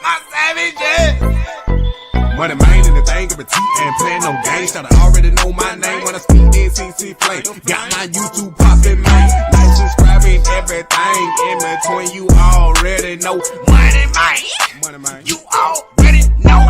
My savage. Money man in the thing of a T and playing no games. Should already know my name when I speak NCC flame. Got my YouTube poppin', man. Like, subscribing, everything in between. You already know. Money man. Money man. You already know.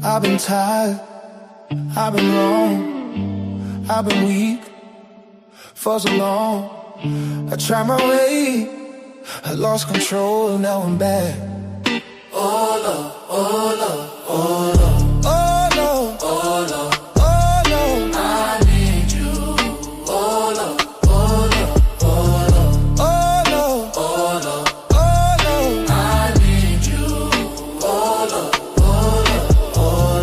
I've been tired, I've been wrong, I've been weak for so long. I tried my way, I lost control, now I'm back. Oh Lord, oh Lord, oh Lord, oh Lord, oh Lord, oh Lord, I need you. Oh Lord, oh Lord, oh Lord, oh Lord, oh Lord, oh Lord, I need you. Oh Lord, oh Lord, oh Lord, oh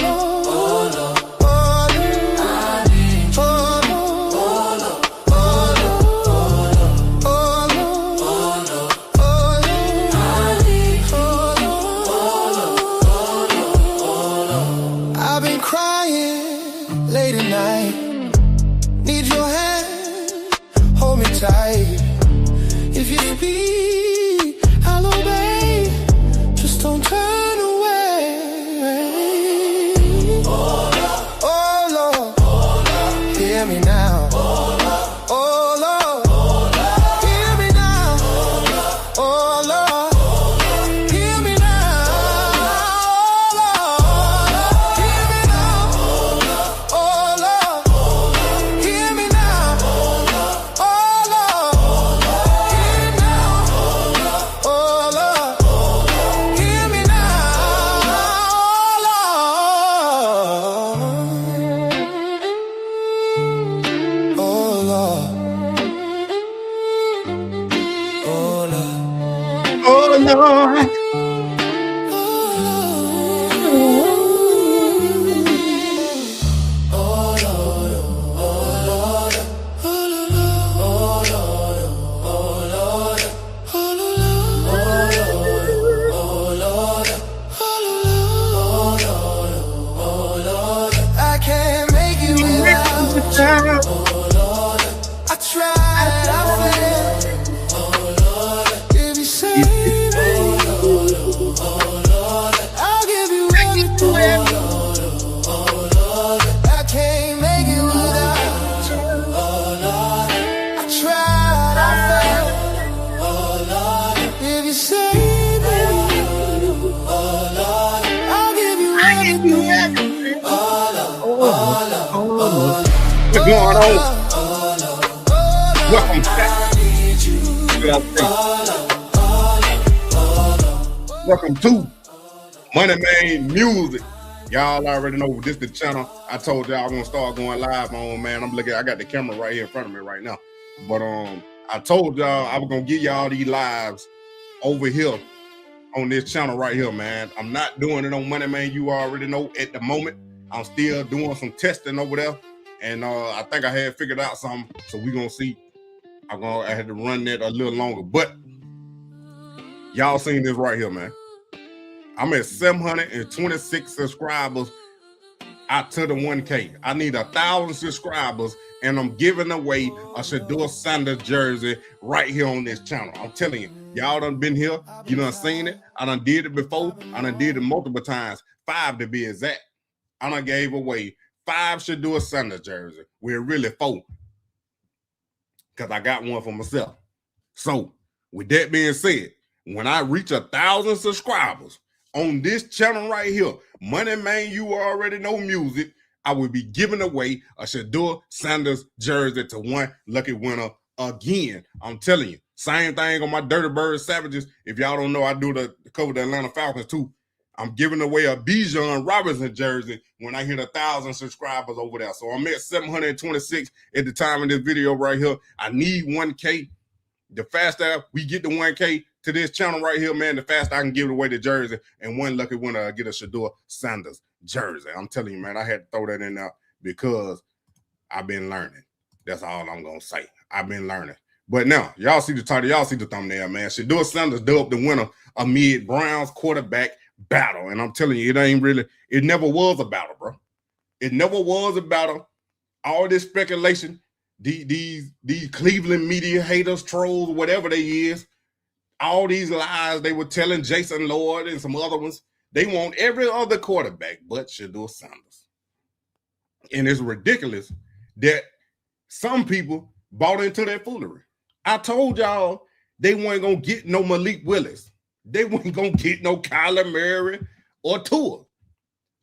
Lord, oh Lord, oh Lord, I need you. Oh Lord, oh Lord, oh Lord, oh Lord, oh Lord, I need you. I've been crying late at night. Need your hand, hold me tight. If you speak, I'll obey. Just don't turn away. Oh Lord, hear me now. Oh Lord, hear me now. Oh Lord, hear me now. Oh Lord, hear me now. Oh Lord, hear me now. Oh Lord, hear me now. Oh Lord, hear me now. Oh Lord, oh Lord, Oh Lord. I can't make it without you. I tried, I failed. If you save me, I'll give you everything. I can't make it without you. I tried, I failed. If you save me, I'll give you everything. What's going on? Welcome back. Welcome to Money Man Music. Y'all already know this the channel I told y'all I'm gonna start going live on, man. I got the camera right here in front of me right now. But I told y'all I was gonna give y'all these lives over here on this channel right here, man. I'm not doing it on Money Man, you already know at the moment. I'm still doing some testing over there. And I think I had figured out something. So we're gonna see. I had to run that a little longer. But y'all seen this right here, man. I'm at 726 subscribers out to the 1K. I need 1,000 subscribers, and I'm giving away a Shedeur Sanders jersey right here on this channel. I'm telling you, y'all done been here. You done seen it. I done did it before. I done did it multiple times. 5 to be exact. I done gave away 5 Shedeur Sanders jersey. We're really 4. Because I got one for myself. So, with that being said, when I reach 1,000 subscribers on this channel right here, Money Man, you already know music, I will be giving away a Shedeur Sanders jersey to one lucky winner again. I'm telling you. Same thing on my Dirty Bird Savages. If y'all don't know, I do the cover the Atlanta Falcons too. I'm giving away a Bijan Robinson jersey when I hit 1,000 subscribers over there. So I'm at 726 at the time of this video right here. I need 1K. The faster we get to 1K to this channel right here, man, the faster I can give away the jersey. And one lucky winner get a Shedeur Sanders jersey. I'm telling you, man, I had to throw that in there because I've been learning. That's all I'm going to say. I've been learning. But now, y'all see the title, y'all see the thumbnail, man. Shedeur Sanders dubbed the winner amid Browns quarterback battle. And I'm telling you, it never was a battle, bro. It never was a battle. All this speculation, these Cleveland media haters, trolls, whatever they is, all these lies they were telling Jason Lloyd and some other ones, they want every other quarterback but Shedeur Sanders. And it's ridiculous that some people bought into that foolery. I told y'all they weren't going to get no Malik Willis. They weren't going to get no Kyler Murray or Tua.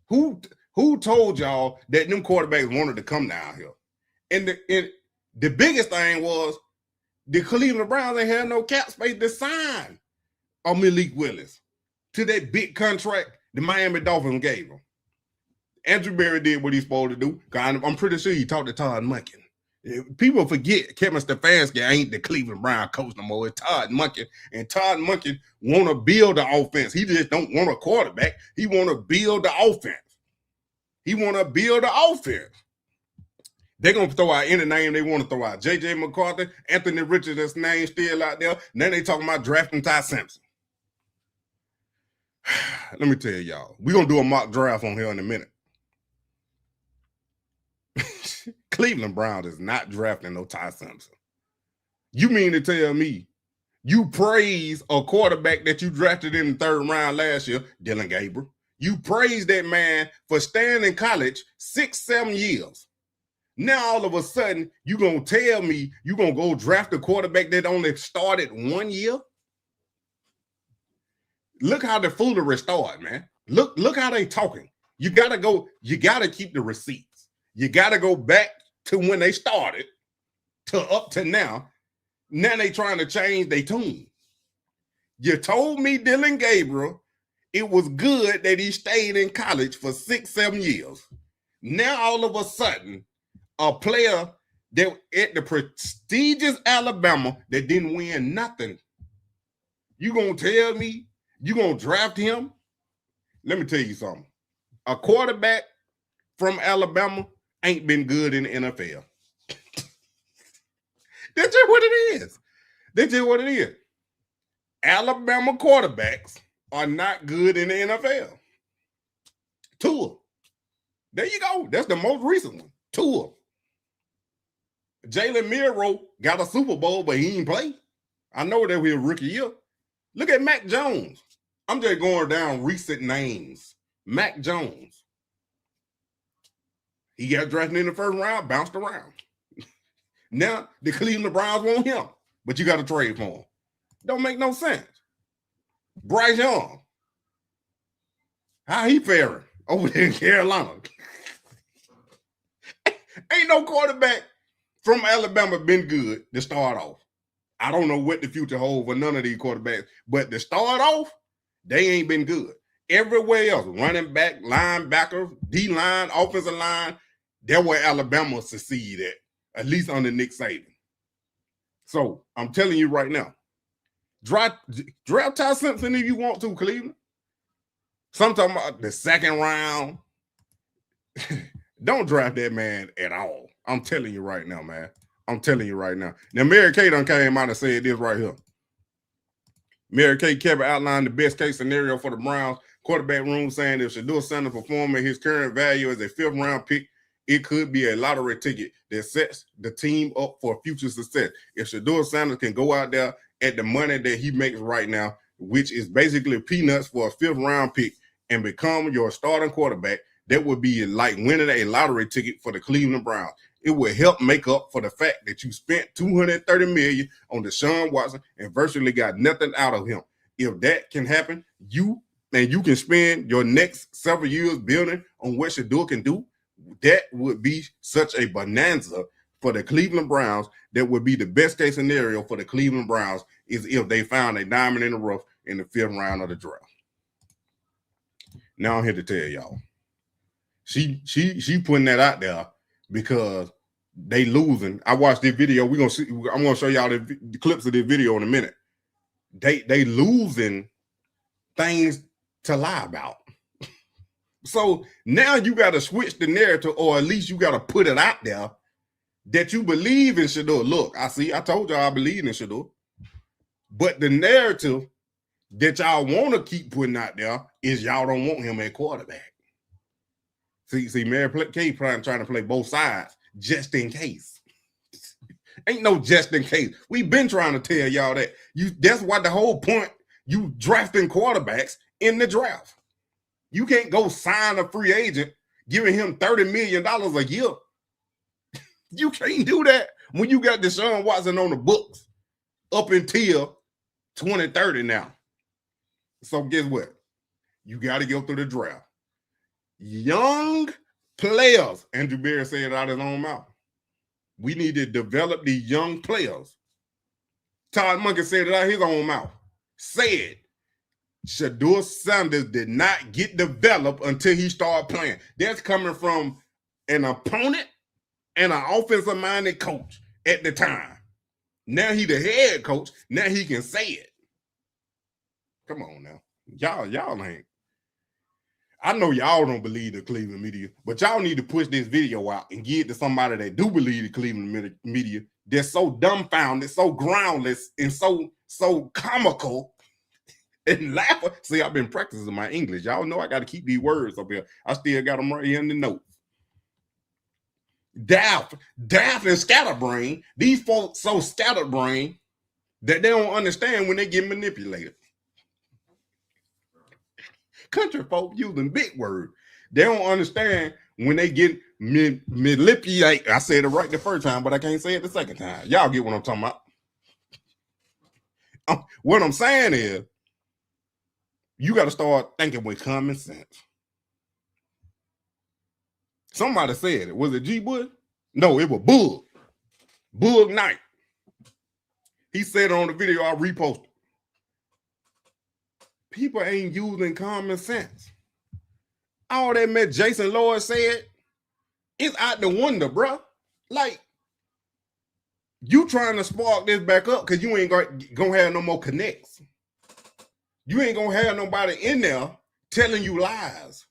Who told y'all that them quarterbacks wanted to come down here? And the biggest thing was the Cleveland Browns ain't had no cap space to sign a Malik Willis to that big contract the Miami Dolphins gave him. Andrew Berry did what he's supposed to do. I'm pretty sure he talked to Todd Monken. People forget Kevin Stefanski ain't the Cleveland Brown coach no more. It's Todd Monken. And Todd Monken want to build the offense. He just don't want a quarterback. He want to build the offense. He want to build the offense. They're going to throw out any name they want to throw out. J.J. McCarthy, Anthony Richardson's name still out there. Now they talking about drafting Ty Simpson. Let me tell y'all. We're going to do a mock draft on here in a minute. Cleveland Browns is not drafting no Ty Simpson. You mean to tell me you praise a quarterback that you drafted in the third round last year, Dylan Gabriel? You praise that man for staying in college 6-7 years. Now all of a sudden you gonna tell me you gonna go draft a quarterback that only started 1 year? Look how the foolery started, man. Look how they talking. You gotta keep the receipts. You gotta go back to when they started to up to now. Now they trying to change their tune. You told me Dylan Gabriel, it was good that he stayed in college for 6-7 years. Now all of a sudden, a player that at the prestigious Alabama that didn't win nothing, you gonna tell me you gonna draft him? Let me tell you something. A quarterback from Alabama ain't been good in the NFL. That's just what it is. That's just what it is. Alabama quarterbacks are not good in the NFL. Tua. There you go. That's the most recent one. Tua. Jalen Milroe got a Super Bowl, but he ain't play. I know that we're rookie year. Look at Mac Jones. I'm just going down recent names. Mac Jones. He got drafted in the first round, bounced around. Now the Cleveland Browns want him, but you got to trade for him. Don't make no sense. Bryce Young. How he faring over there in Carolina? Ain't no quarterback from Alabama been good to start off. I don't know what the future holds for none of these quarterbacks, but to start off, they ain't been good. Everywhere else, running back, linebacker, D-line, offensive line, that's where Alabama succeed at least under Nick Saban. So I'm telling you right now, draft Ty Simpson if you want to, Cleveland. Sometime about the second round. Don't draft that man at all. I'm telling you right now, man. I'm telling you right now. Now, Mary Kay done came out and said this right here. Mary Kay Kevin outlined the best case scenario for the Browns quarterback room, saying if Shedeur Sanders perform at his current value as a 5th round pick, it could be a lottery ticket that sets the team up for future success. If Shedeur Sanders can go out there at the money that he makes right now, which is basically peanuts for a 5th round pick, and become your starting quarterback, that would be like winning a lottery ticket for the Cleveland Browns. It will help make up for the fact that you spent $230 million on Deshaun Watson and virtually got nothing out of him. if that can happen, you can spend your next several years building on what Shedeur can do. That would be such a bonanza for the Cleveland Browns. That would be the best case scenario for the Cleveland Browns is if they found a diamond in the rough in the 5th round of the draft. Now I'm here to tell y'all, she putting that out there because they losing. I watched this video. I'm gonna show y'all the clips of this video in a minute. They losing things to lie about. So now you got to switch the narrative, or at least you got to put it out there that you believe in Shedeur. Look, I told y'all I believe in Shedeur. But the narrative that y'all want to keep putting out there is y'all don't want him at quarterback. See, Mary Kay trying to play both sides just in case. Ain't no just in case. We've been trying to tell y'all that. That's why the whole point, you drafting quarterbacks in the draft. You can't go sign a free agent giving him $30 million a year. You can't do that when you got Deshaun Watson on the books up until 2030 now. So guess what? You got to go through the draft. Young players, Andrew Berry said it out of his own mouth. We need to develop these young players. Todd Monken said it out of his own mouth. Said Shedeur Sanders did not get developed until he started playing. That's coming from an opponent and an offensive-minded coach at the time. Now he the head coach. Now he can say it. Come on now. Y'all ain't. I know y'all don't believe the Cleveland media, but y'all need to push this video out and give it to somebody that do believe the Cleveland media. They're so dumbfounded, so groundless, and so comical and laughing. See, I've been practicing my English. Y'all know I got to keep these words up here. I still got them right here in the notes. Daft and scatterbrain. These folks so scatterbrain that they don't understand when they get manipulated. Country folk using big words. They don't understand when they get manipulated. I said it right the first time, but I can't say it the second time. Y'all get what I'm talking about. What I'm saying is, you got to start thinking with common sense. Somebody said it. Was it G. Bush? No, it was Bug. Bug Knight. He said it on the video I reposted. People ain't using common sense. All that Jason Lloyd said is out the window, bro. Like, you trying to spark this back up because you ain't gonna have no more connects. You ain't gonna have nobody in there telling you lies.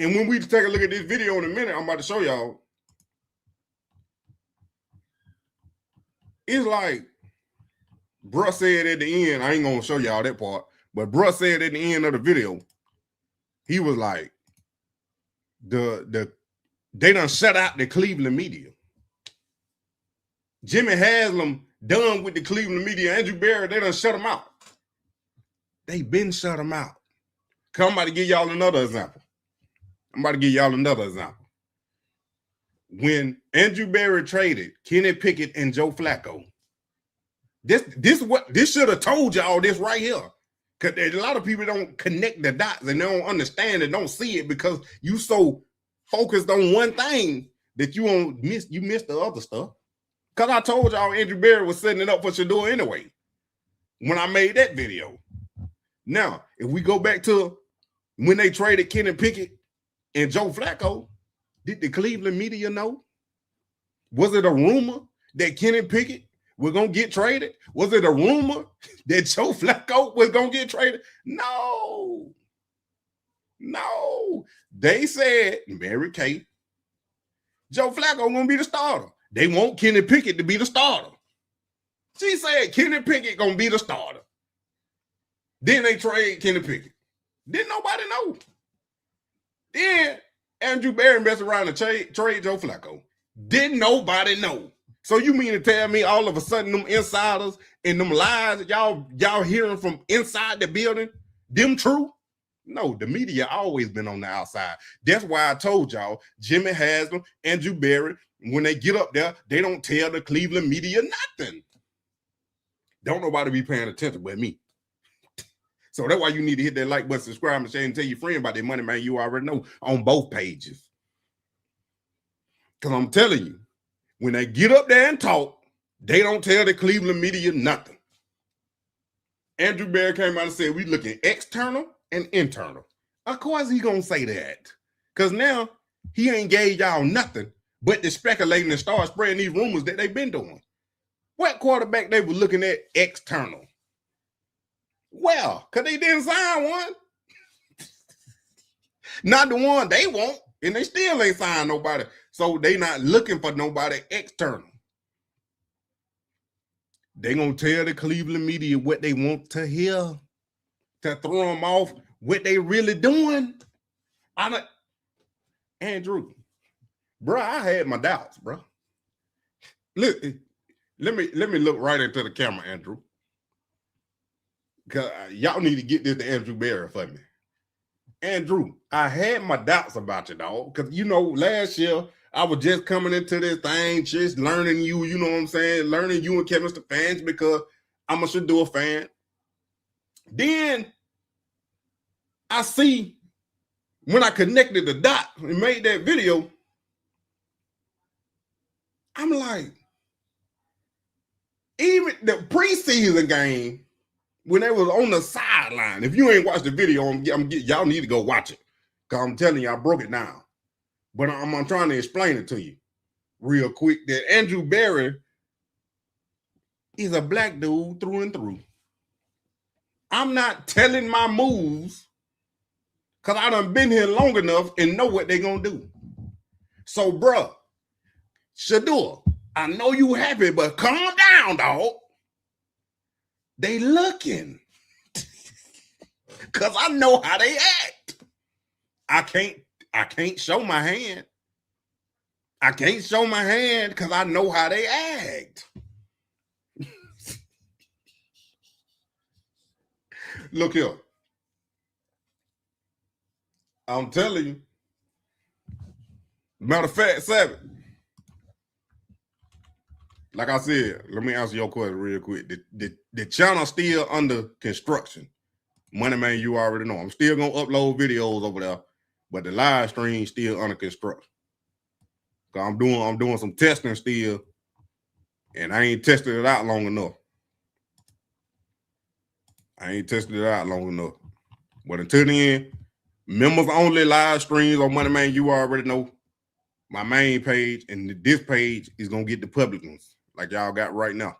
And when we take a look at this video in a minute, I'm about to show y'all. It's like, bruh said at the end, I ain't gonna show y'all that part, but bruh said at the end of the video, he was like, they done shut out the Cleveland media. Jimmy Haslam done with the Cleveland media. Andrew Berry, they done shut them out. They been shut them out. I'm about to give y'all another example. When Andrew Berry traded Kenny Pickett and Joe Flacco, this should have told y'all this right here. Because a lot of people don't connect the dots and they don't understand and don't see it because you so focused on one thing that you missed the other stuff. Because I told y'all Andrew Berry was setting it up for Shedeur anyway when I made that video. Now, if we go back to when they traded Kenny Pickett and Joe Flacco, did the Cleveland media know? Was it a rumor that Kenny Pickett was going to get traded? Was it a rumor that Joe Flacco was going to get traded? No. They said, Mary Kay, Joe Flacco going to be the starter. They want Kenny Pickett to be the starter. She said Kenny Pickett going to be the starter. Then they trade Kenny Pickett. Didn't nobody know. Then Andrew Berry messed around and trade Joe Flacco. Didn't nobody know. So you mean to tell me all of a sudden them insiders and them lies that y'all hearing from inside the building, them true? No, the media always been on the outside. That's why I told y'all Jimmy Haslam, Andrew Berry, when they get up there, they don't tell the Cleveland media nothing. Don't nobody be paying attention but me. So that's why you need to hit that like button, subscribe, and share, and tell your friend about that Money Man You Already Know on both pages. Because I'm telling you, when they get up there and talk, they don't tell the Cleveland media nothing. Andrew Berry came out and said, we looking external and internal. Of course he gonna say that. Because now he ain't gave y'all nothing but to speculating and start spreading these rumors that they've been doing. What quarterback they were looking at external? Well, because they didn't sign one. Not the one they want, and they still ain't signed nobody. So they not looking for nobody external. They gonna tell the Cleveland media what they want to hear to throw them off what they really doing. Andrew, bro, I had my doubts, bro. Look, let me look right into the camera, Andrew. Cause y'all need to get this to Andrew Berry for me. Andrew, I had my doubts about you, dog. Cause you know, last year I was just coming into this thing, just learning you, you know what I'm saying? Learning you and Kevin Stefanski because I'm a Shedeur fan. Then I see when I connected the dots and made that video, I'm like, even the preseason game, when they was on the sideline, if you ain't watched the video, y'all need to go watch it. Because I'm telling you, I broke it down. But I'm trying to explain it to you real quick that Andrew Berry is a black dude through and through. I'm not telling my moves because I done been here long enough and know what they going to do. So, bruh, Shedeur, I know you happy, but calm down, dog. They looking. Because I know how they act. I can't show my hand. I can't show my hand because I know how they act. Look here. I'm telling you. Matter of fact, Savage. Like I said, let me answer your question real quick. The channel still under construction. Money Man, you already know. I'm still gonna upload videos over there, but the live stream still under construction. Cause I'm doing some testing still, and I ain't tested it out long enough. But until then, members only live streams on Money Man, you already know. My main page and this page is gonna get the public ones, like y'all got right now.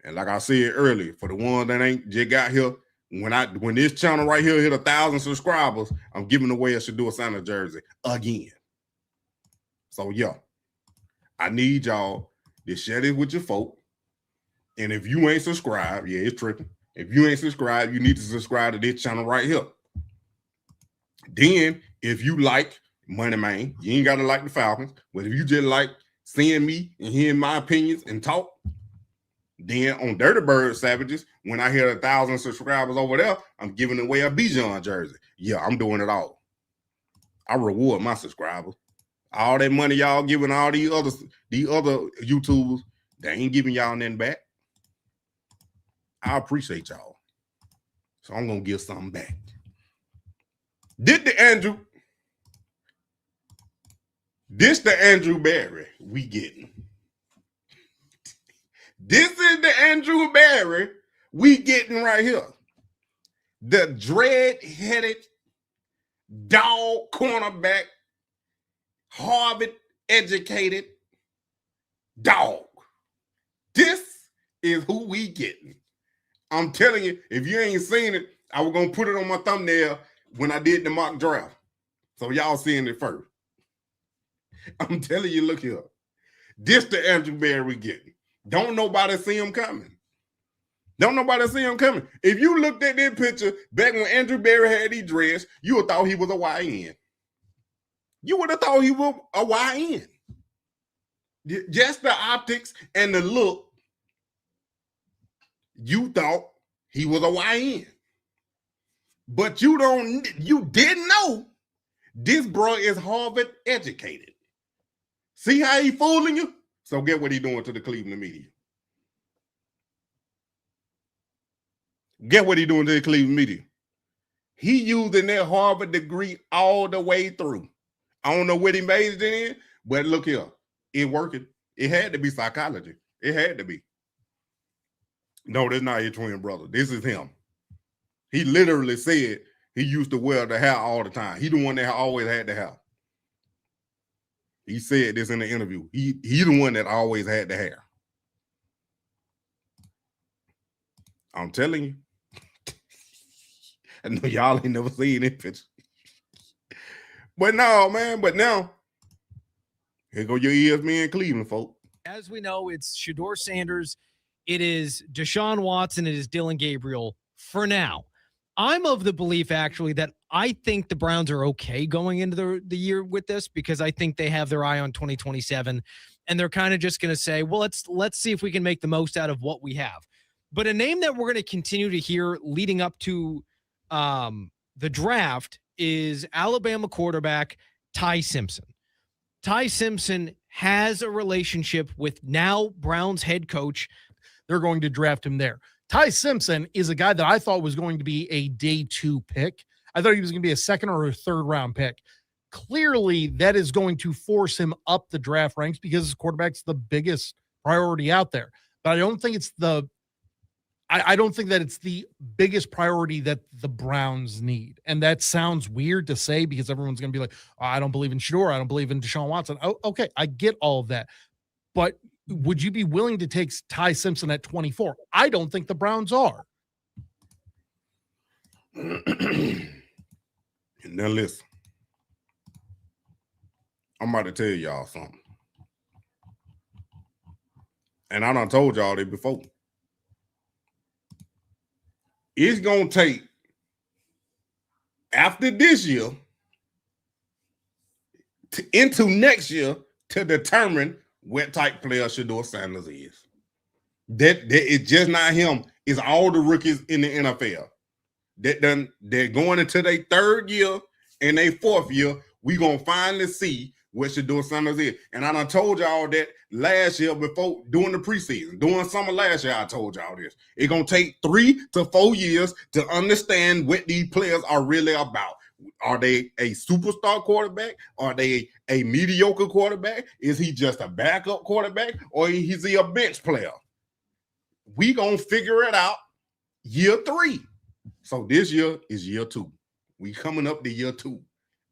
And like I said earlier, for the ones that ain't just got here, when this channel right here hit 1,000 subscribers, I'm giving away a Shedeur Santa jersey again. So yeah, I need y'all to share this with your folk. And if you ain't subscribed, yeah, it's tricky. If you ain't subscribed, you need to subscribe to this channel right here. Then, if you like Money Man, you ain't gotta like the Falcons, but if you just like seeing me and hearing my opinions and talk, then on Dirty Bird Savages, when I hit 1,000 subscribers over there, I'm giving away a Bijan jersey. Yeah, I'm doing it all. I reward my subscribers. All that money y'all giving all these other YouTubers, they ain't giving y'all nothing back. I appreciate y'all. So I'm gonna give something back. This the Andrew Berry we getting. This is the Andrew Berry we getting right here. The dread-headed dog cornerback, Harvard-educated dog. This is who we getting. I'm telling you, if you ain't seen it, I was going to put it on my thumbnail when I did the mock draft. So y'all seeing it first. I'm telling you, look here. This the Andrew Berry we getting. Don't nobody see him coming. Don't nobody see him coming. If you looked at this picture back when Andrew Berry had these dreads, you would have thought he was a YN. You would have thought he was a YN. Just the optics and the look, you thought he was a YN. But you didn't know this bro is Harvard educated. See how he fooling you? So get what he doing to the Cleveland media. Guess what he doing to the Cleveland media? He using that Harvard degree all the way through. I don't know what he majored in, but look here, it working. It had to be psychology. It had to be. No, that's not his twin brother. This is him. He literally said he used to wear the hair all the time. He the one that always had the hair. He said this in the interview. He the one that always had the hair. I'm telling you. I know y'all ain't never seen it picture. But no, man. But now, here go your ESPN Cleveland, folks. As we know, it's Shedeur Sanders, it is Deshaun Watson, it is Dylan Gabriel for now. I'm of the belief, actually, that I think the Browns are okay going into the year with this because I think they have their eye on 2027, and they're kind of just going to say, well, let's see if we can make the most out of what we have. But a name that we're going to continue to hear leading up to the draft is Alabama quarterback Ty Simpson. Ty Simpson has a relationship with now Browns head coach. They're going to draft him there. Ty Simpson is a guy that I thought was going to be a day 2 pick. I thought he was going to be a second or a third round pick. Clearly, that is going to force him up the draft ranks because his quarterback's the biggest priority out there. But I don't think it's I don't think that it's the biggest priority that the Browns need. And that sounds weird to say because everyone's going to be like, oh, I don't believe in Shedeur. I don't believe in Deshaun Watson. Oh, okay, I get all of that. But would you be willing to take Ty Simpson at 24? I don't think the Browns are. Now listen. I'm about to tell y'all something. And I done told y'all this before. It's going to take, after this year, into next year, to determine what type player Shedeur Sanders is. That it's just not him. It's all the rookies in the NFL. They're going into their third year and their fourth year. We're going to finally see what Shedeur Sanders is. And I done told y'all that last year before, during the preseason, during summer last year, I told y'all this. It's going to take 3 to 4 years to understand what these players are really about. Are they a superstar quarterback? Are they a mediocre quarterback? Is he just a backup quarterback? Or is he a bench player? We going to figure it out year 3. So this year is year 2. We coming up to year 2.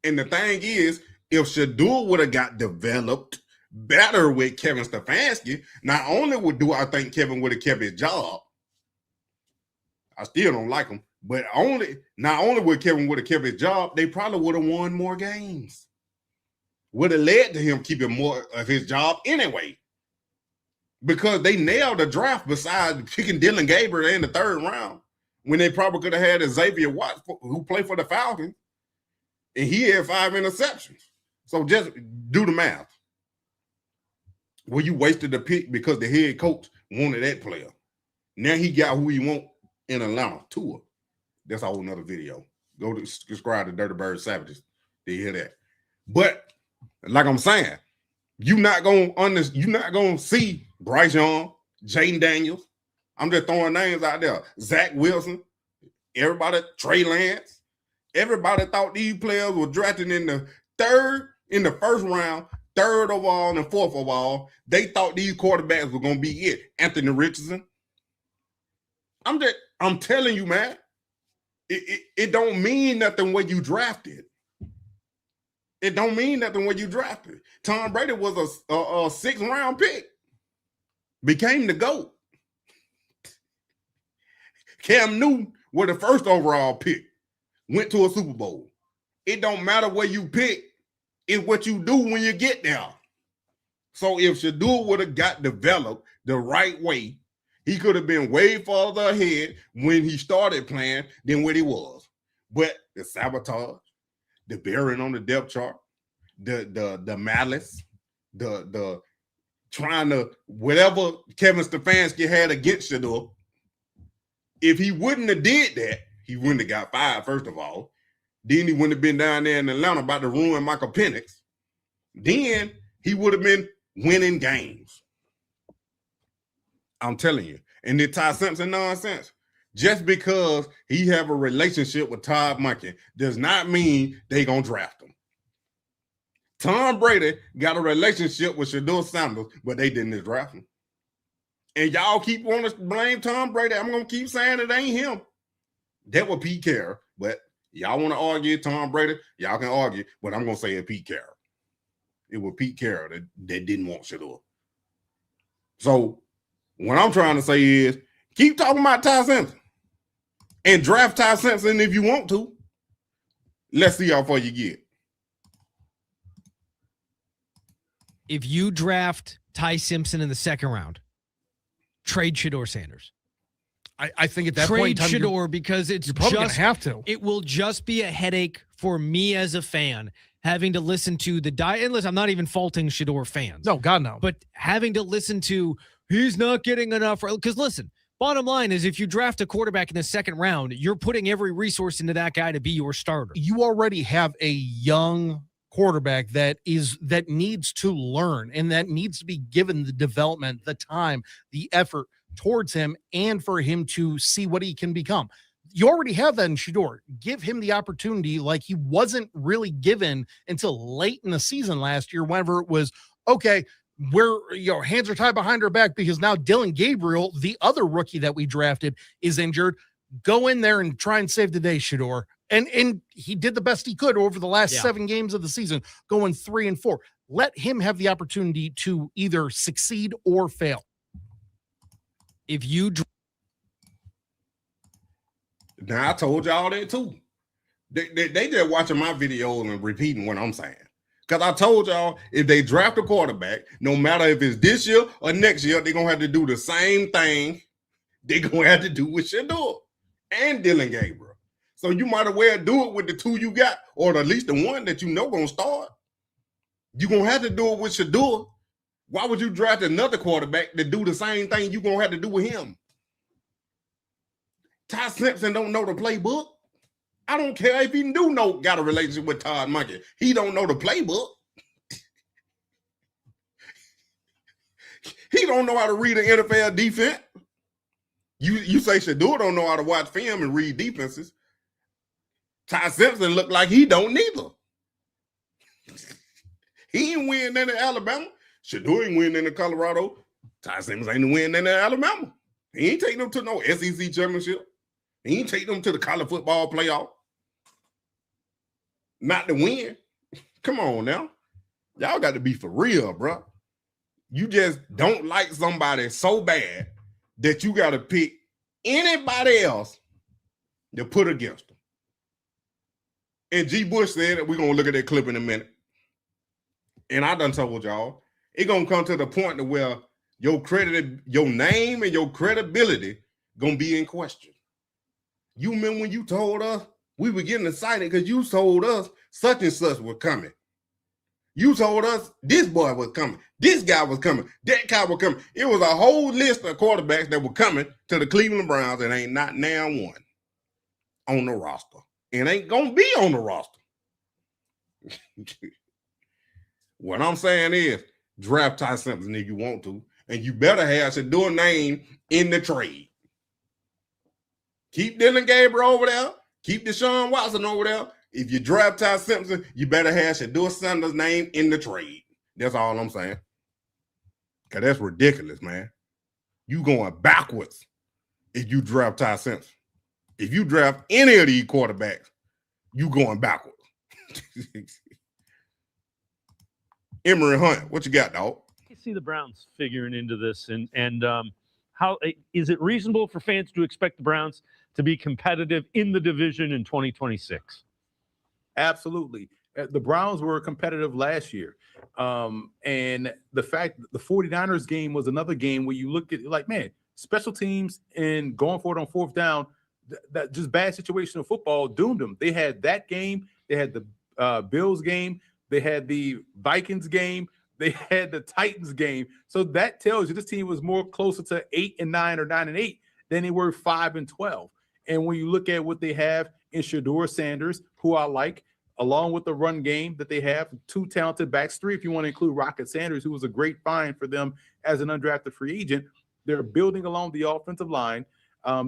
And the thing is, if Shedeur would have got developed better with Kevin Stefanski, not only do I think Kevin would have kept his job, I still don't like him, but not only would Kevin would have kept his job, they probably would have won more games. Would have led to him keeping more of his job anyway. Because they nailed the draft besides picking Dylan Gabriel in the 3rd round when they probably could have had Xavier Watts, who played for the Falcons, and he had 5 interceptions. So just do the math. Well, you wasted the pick because the head coach wanted that player. Now he got who he want in Atlanta, Tua. That's a whole nother video. Go to subscribe to Dirty Bird Savages to hear that. But like I'm saying, you're not gonna see Bryce Young, Jaden Daniels. I'm just throwing names out there. Zach Wilson, everybody, Trey Lance. Everybody thought these players were drafted in the 1st round, 3rd overall, and 4th overall. They thought these quarterbacks were gonna be it. Anthony Richardson. I'm telling you, man, it don't mean nothing when you drafted. It don't mean nothing when you drafted. Tom Brady was a 6th round pick. Became the GOAT. Cam Newton was the 1st overall pick. Went to a Super Bowl. It don't matter where you pick. It's what you do when you get there. So if Shedeur would have got developed the right way, he could have been way farther ahead when he started playing than what he was. But the sabotage, the bearing on the depth chart, the malice, the trying to, whatever Kevin Stefanski had against Shedeur, if he wouldn't have did that, he wouldn't have got fired, first of all. Then he wouldn't have been down there in Atlanta about to ruin Michael Penix. Then he would have been winning games. I'm telling you. And the Ty Simpson nonsense, Just because he have a relationship with Todd Monken does not mean they gonna draft him. Tom Brady got a relationship with Shedeur Sanders, but they didn't draft him. And y'all keep wanting to blame Tom Brady. I'm gonna keep saying it ain't him. That was Pete Carroll, but y'all want to argue Tom Brady, y'all can argue, but I'm gonna say it Pete Carroll. It was Pete Carroll that didn't want Shedeur. So what I'm trying to say is keep talking about Ty Simpson and draft Ty Simpson if you want to. Let's see how far you get. If you draft Ty Simpson in the second round, trade Shedeur Sanders. I think at that Trade point in time, Shedeur because it's you're probably just gonna have to. It will just be a headache for me as a fan having to listen to the and listen, I'm not even faulting Shedeur fans. No, God no. But having to listen to he's not getting enough because listen, bottom line is if you draft a quarterback in the second round, you're putting every resource into that guy to be your starter. You already have a young quarterback that needs to learn and that needs to be given the development, the time, the effort towards him, and for him to see what he can become. You already have that in Shedeur. Give him the opportunity like he wasn't really given until late in the season last year, whenever it was, okay, we're, hands are tied behind our back because now Dylan Gabriel, the other rookie that we drafted, is injured. Go in there and try and save the day, Shedeur. And he did the best he could over the last 7 games of the season, going 3-4. Let him have the opportunity to either succeed or fail. If you now I told y'all that too. They just watching my videos and repeating what I'm saying. Because I told y'all if they draft a quarterback, no matter if it's this year or next year, they're gonna have to do the same thing they're gonna have to do with Shedeur and Dylan Gabriel. So you might as well do it with the 2 you got, or at least the one that you know gonna start. You're gonna have to do it with Shedeur. Why would you draft another quarterback to do the same thing you're gonna have to do with him? Ty Simpson don't know the playbook. I don't care if he got a relationship with Todd Monken. He don't know the playbook. He don't know how to read an NFL defense. You say Shedeur don't know how to watch film and read defenses. Ty Simpson look like he don't neither. He ain't win in Alabama. Shedeur ain't win in Colorado. Ty Simpson ain't win in Alabama. He ain't taking them to no SEC championship. He ain't taking them to the college football playoff. Not to win. Come on now. Y'all got to be for real, bro. You just don't like somebody so bad that you got to pick anybody else to put against them. And G. Bush said that we're going to look at that clip in a minute. And I done told y'all, it's going to come to the point to where your name and your credibility going to be in question. You remember when you told us, we were getting excited because you told us such and such was coming. You told us this boy was coming. This guy was coming. That guy was coming. It was a whole list of quarterbacks that were coming to the Cleveland Browns and ain't not now one on the roster. And ain't going to be on the roster. What I'm saying is draft Ty Simpson if you want to, and you better have Shedeur name in the trade. Keep Dylan Gabriel over there. Keep Deshaun Watson over there. If you draft Ty Simpson, you better have Shedeur Sanders' name in the trade. That's all I'm saying. Because that's ridiculous, man. You going backwards if you draft Ty Simpson. If you draft any of these quarterbacks, you going backwards. Emory Hunt, what you got, dog? I see the Browns figuring into this, and how is it reasonable for fans to expect the Browns to be competitive in the division in 2026? Absolutely. The Browns were competitive last year. And the fact that the 49ers game was another game where you look at it like, man, special teams and going for it on fourth down, that just bad situational football doomed them. They had that game. They had the Bills game. They had the Vikings game. They had the Titans game. So that tells you this team was more closer to 8-9 or 9-8 than they were 5-12. And when you look at what they have in Shedeur Sanders, who I like, along with the run game that they have, 2 talented backs, 3 if you want to include Rocket Sanders, who was a great find for them as an undrafted free agent. They're building along the offensive line.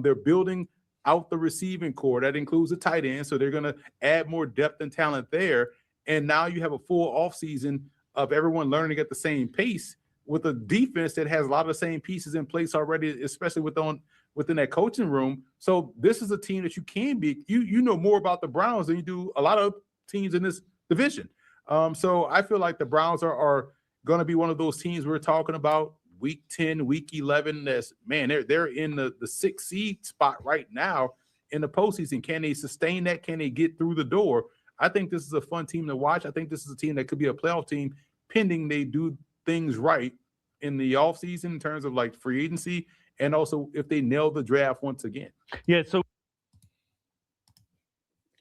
They're building out the receiving core. That includes the tight end. So they're going to add more depth and talent there. And now you have a full offseason of everyone learning at the same pace with a defense that has a lot of the same pieces in place already, especially within that coaching room. So this is a team that you can be. You know more about the Browns than you do a lot of teams in this division. So I feel like the Browns are going to be one of those teams we're talking about. Week 10, week 11, they're in the 6th seed spot right now in the postseason. Can they sustain that? Can they get through the door? I think this is a fun team to watch. I think this is a team that could be a playoff team pending they do things right in the offseason in terms of like free agency, and also if they nail the draft once again. Yeah, so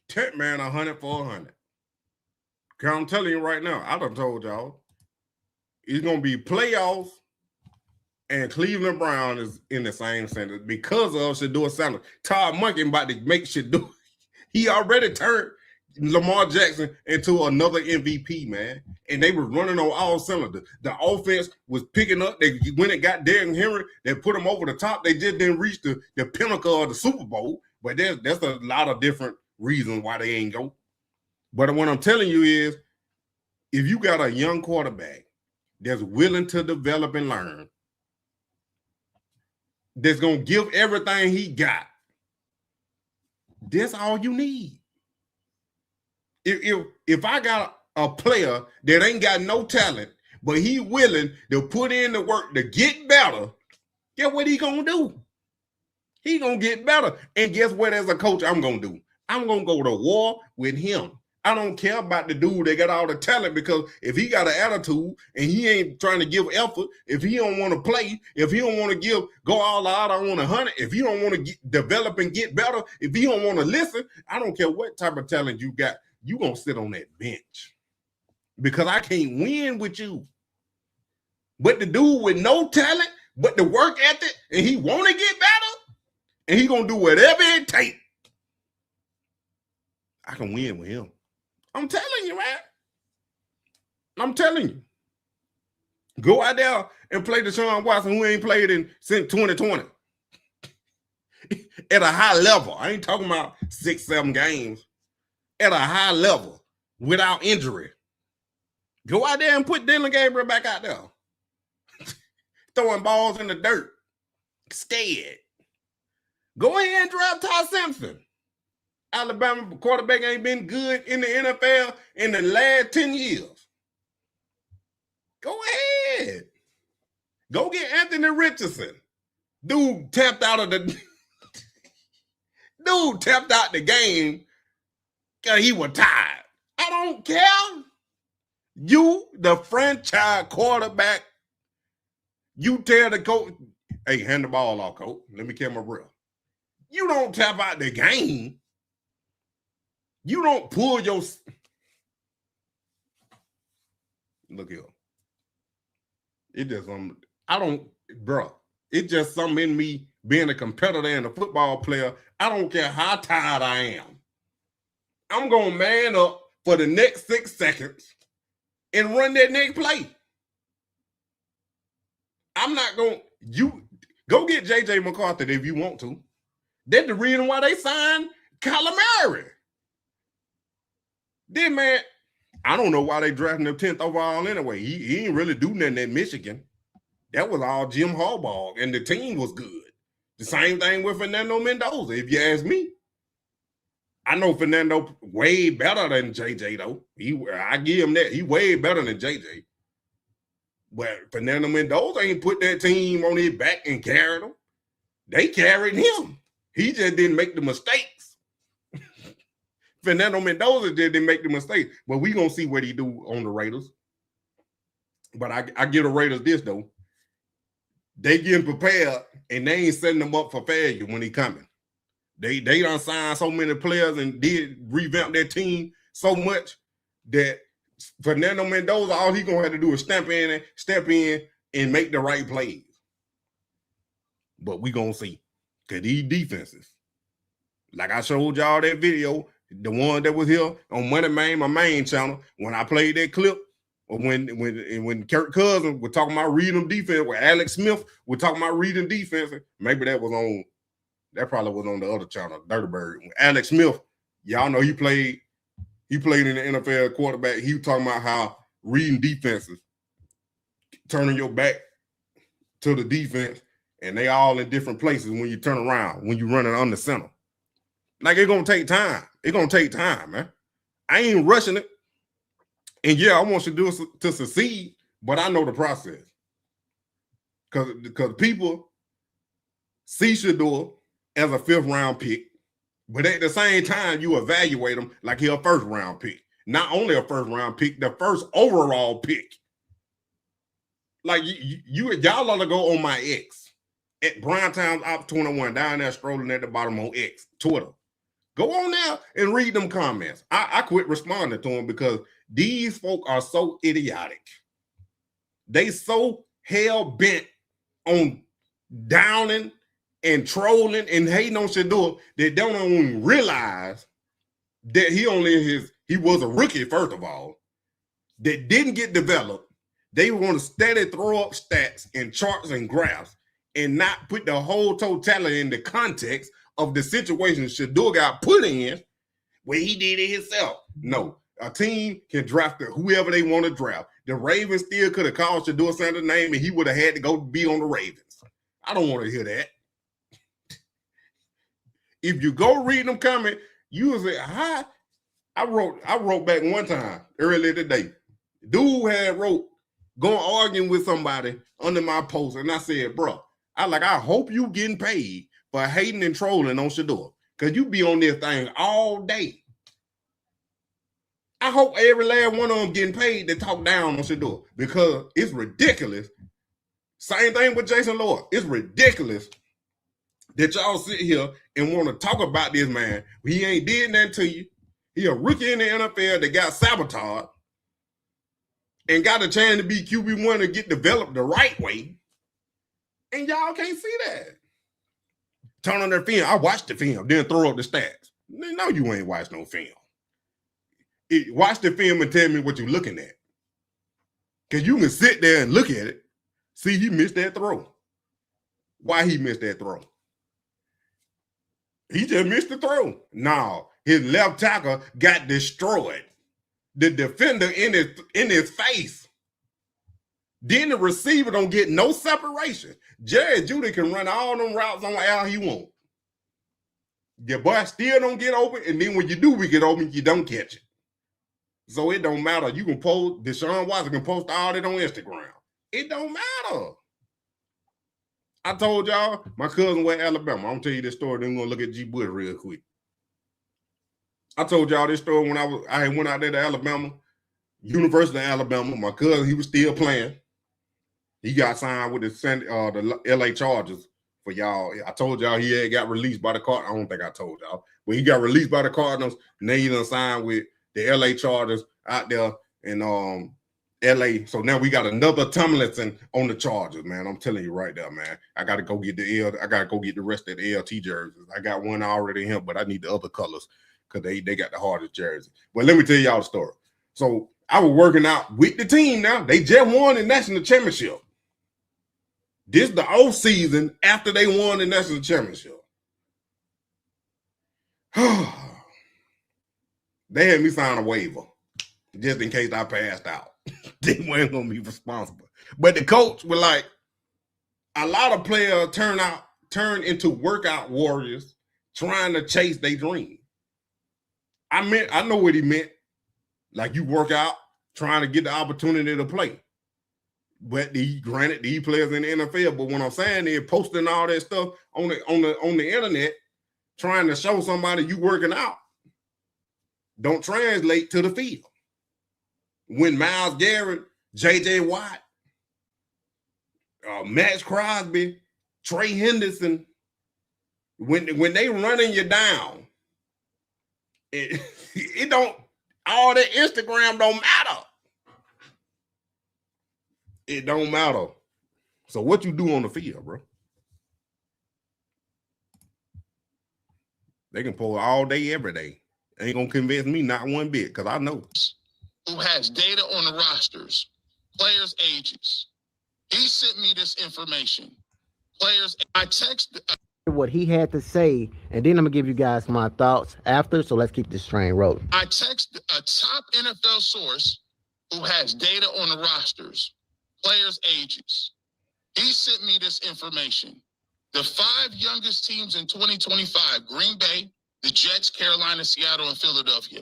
Tech man, 100 for 100. Cause I'm telling you right now, I done told y'all, it's gonna be playoffs, and Cleveland Brown is in the same sentence because of Shedeur Sanders. Todd Monken about to make Shedeur. He already turned Lamar Jackson into another MVP, man. And they were running on all cylinders. The offense was picking up. When it got Derrick Henry, they put him over the top. They just didn't reach the pinnacle of the Super Bowl. But there's a lot of different reasons why they ain't go. But what I'm telling you is, if you got a young quarterback that's willing to develop and learn, that's going to give everything he got, that's all you need. If I got a player that ain't got no talent, but he willing to put in the work to get better, guess what he gonna do? He gonna get better. And guess what, as a coach, I'm gonna do? I'm gonna go to war with him. I don't care about the dude that got all the talent, because if he got an attitude and he ain't trying to give effort, if he don't want to play, if he don't want to go all out on 100, if he don't want to develop and get better, if he don't want to listen, I don't care what type of talent you got. You gonna sit on that bench because I can't win with you. But the dude with no talent, but the work ethic, and he want to get better, and he gonna do whatever it takes, I can win with him. I'm telling you, man. I'm telling you. Go out there and play Deshaun Watson, who ain't played since 2020 at a high level. I ain't talking about 6-7 games. At a high level without injury. Go out there and put Dylan Gabriel back out there. Throwing balls in the dirt. Scared. Go ahead and draft Ty Simpson. Alabama quarterback ain't been good in the NFL in the last 10 years. Go ahead. Go get Anthony Richardson. Dude tapped out the game. He was tired. I don't care. You, the franchise quarterback, you tell the coach, hey, hand the ball off, coach. Let me catch my breath. You don't tap out the game. You don't pull your... Look here. It just, it's just something in me being a competitor and a football player. I don't care how tired I am. I'm going to man up for the next 6 seconds and run that next play. I'm not going to... Go get J.J. McCarthy if you want to. That's the reason why they signed Kyler Murray. Then, man, I don't know why they drafted him 10th overall anyway. He ain't really do nothing at Michigan. That was all Jim Harbaugh, and the team was good. The same thing with Fernando Mendoza, if you ask me. I know Fernando way better than JJ, though. I give him that. He way better than JJ. But Fernando Mendoza ain't put that team on his back and carried them. They carried him. He just didn't make the mistakes. Fernando Mendoza just didn't make the mistakes. But we going to see what he do on the Raiders. But I give the Raiders this, though. They getting prepared, and they ain't setting them up for failure when he coming. They done signed so many players and did revamp their team so much that Fernando Mendoza, all he gonna have to do is step in and make the right plays. But we gonna see. Cause these defenses, like I showed y'all that video, the one that was here on Money Man, my main channel, when I played that clip, or when Kirk Cousins was talking about reading defense, where Alex Smith was talking about reading defense, maybe that was on That probably was on the other channel, Dirty Bird. Alex Smith, y'all know he played in the NFL quarterback. He was talking about how reading defenses, turning your back to the defense, and they all in different places when you turn around, when you're running under center. Like, it's going to take time. It's going to take time, man. I ain't rushing it. And yeah, I want Shedeur to succeed, but I know the process. Because people see Shedeur as a 5th round pick, but at the same time, you evaluate him like he's a 1st round pick. Not only a 1st round pick, the 1st overall pick. Like, y'all ought to go on my X at Brown Towns Op 21 down there scrolling at the bottom on X, Twitter. Go on there and read them comments. I quit responding to them because these folk are so idiotic. They so hell-bent on downing and trolling and hating on Shedeur that they don't even realize that he was a rookie, first of all, that didn't get developed. They want to steady throw up stats and charts and graphs and not put the whole totality in the context of the situation Shedeur got put in where he did it himself. No, a team can draft whoever they want to draft. The Ravens still could have called Shedeur Sanders' name and he would have had to go be on the Ravens. I don't want to hear that. If you go read them comment, you will say, hi. I wrote back one time earlier today. Dude had wrote, going arguing with somebody under my post, and I said, bro, I hope you getting paid for hating and trolling on Shedeur, because you be on this thing all day. I hope every last one of them getting paid to talk down on Shedeur, because it's ridiculous. Same thing with Jason Lord. It's ridiculous that y'all sit here and want to talk about this man. He ain't did nothing to you. He a rookie in the NFL that got sabotaged and got a chance to be QB1 and get developed the right way. And y'all can't see that. Turn on their film. I watched the film, then throw up the stats. No, you ain't watched no film. Watch the film and tell me what you're looking at. Because you can sit there and look at it. See, he missed that throw. Why he missed that throw? He just missed the throw. No, his left tackle got destroyed. The defender in his face. Then the receiver don't get no separation. Jerry Jeudy can run all them routes on how he want. Your boy still don't get open, and then when you do get open, you don't catch it. So it don't matter. You can post, Deshaun Watson can post all that on Instagram. It don't matter. I told y'all, my cousin went to Alabama. I'm gonna tell you this story, then we're gonna look at G. Bush real quick. I told y'all this story when I went out there to Alabama, University of Alabama. My cousin, he was still playing. He got signed with the LA Chargers for y'all. I told y'all he had got released by the Cardinals. I don't think I told y'all, but he got released by the Cardinals, and then he done signed with the LA Chargers out there in LA. So now we got another Tomlinson on the Chargers, man. I'm telling you right there, man. I gotta go get the rest of the LT jerseys. I got one already in here, but I need the other colors because they got the hardest jersey. But let me tell y'all the story. So I was working out with the team now. They just won the national championship. This is the off season after they won the national championship. They had me sign a waiver just in case I passed out. They weren't gonna be responsible. But the coach was like, a lot of players turn into workout warriors trying to chase their dream. I know what he meant. Like, you work out trying to get the opportunity to play. But granted, these players in the NFL, but what I'm saying is posting all that stuff on the internet, trying to show somebody you working out, don't translate to the field. When Myles Garrett, J.J. Watt, Max Crosby, Trey Henderson, when they running you down, it don't, all that Instagram don't matter. It don't matter. So what you do on the field, bro? They can pull all day, every day. Ain't gonna convince me not one bit, because I know. Who has data on the rosters, players' ages. He sent me this information. I text what he had to say, and then I'm gonna give you guys my thoughts after. So let's keep this train rolling. I text a top NFL source who has data on the rosters, players' ages. He sent me this information. The 5 youngest teams in 2025, Green Bay, the Jets, Carolina, Seattle, and Philadelphia.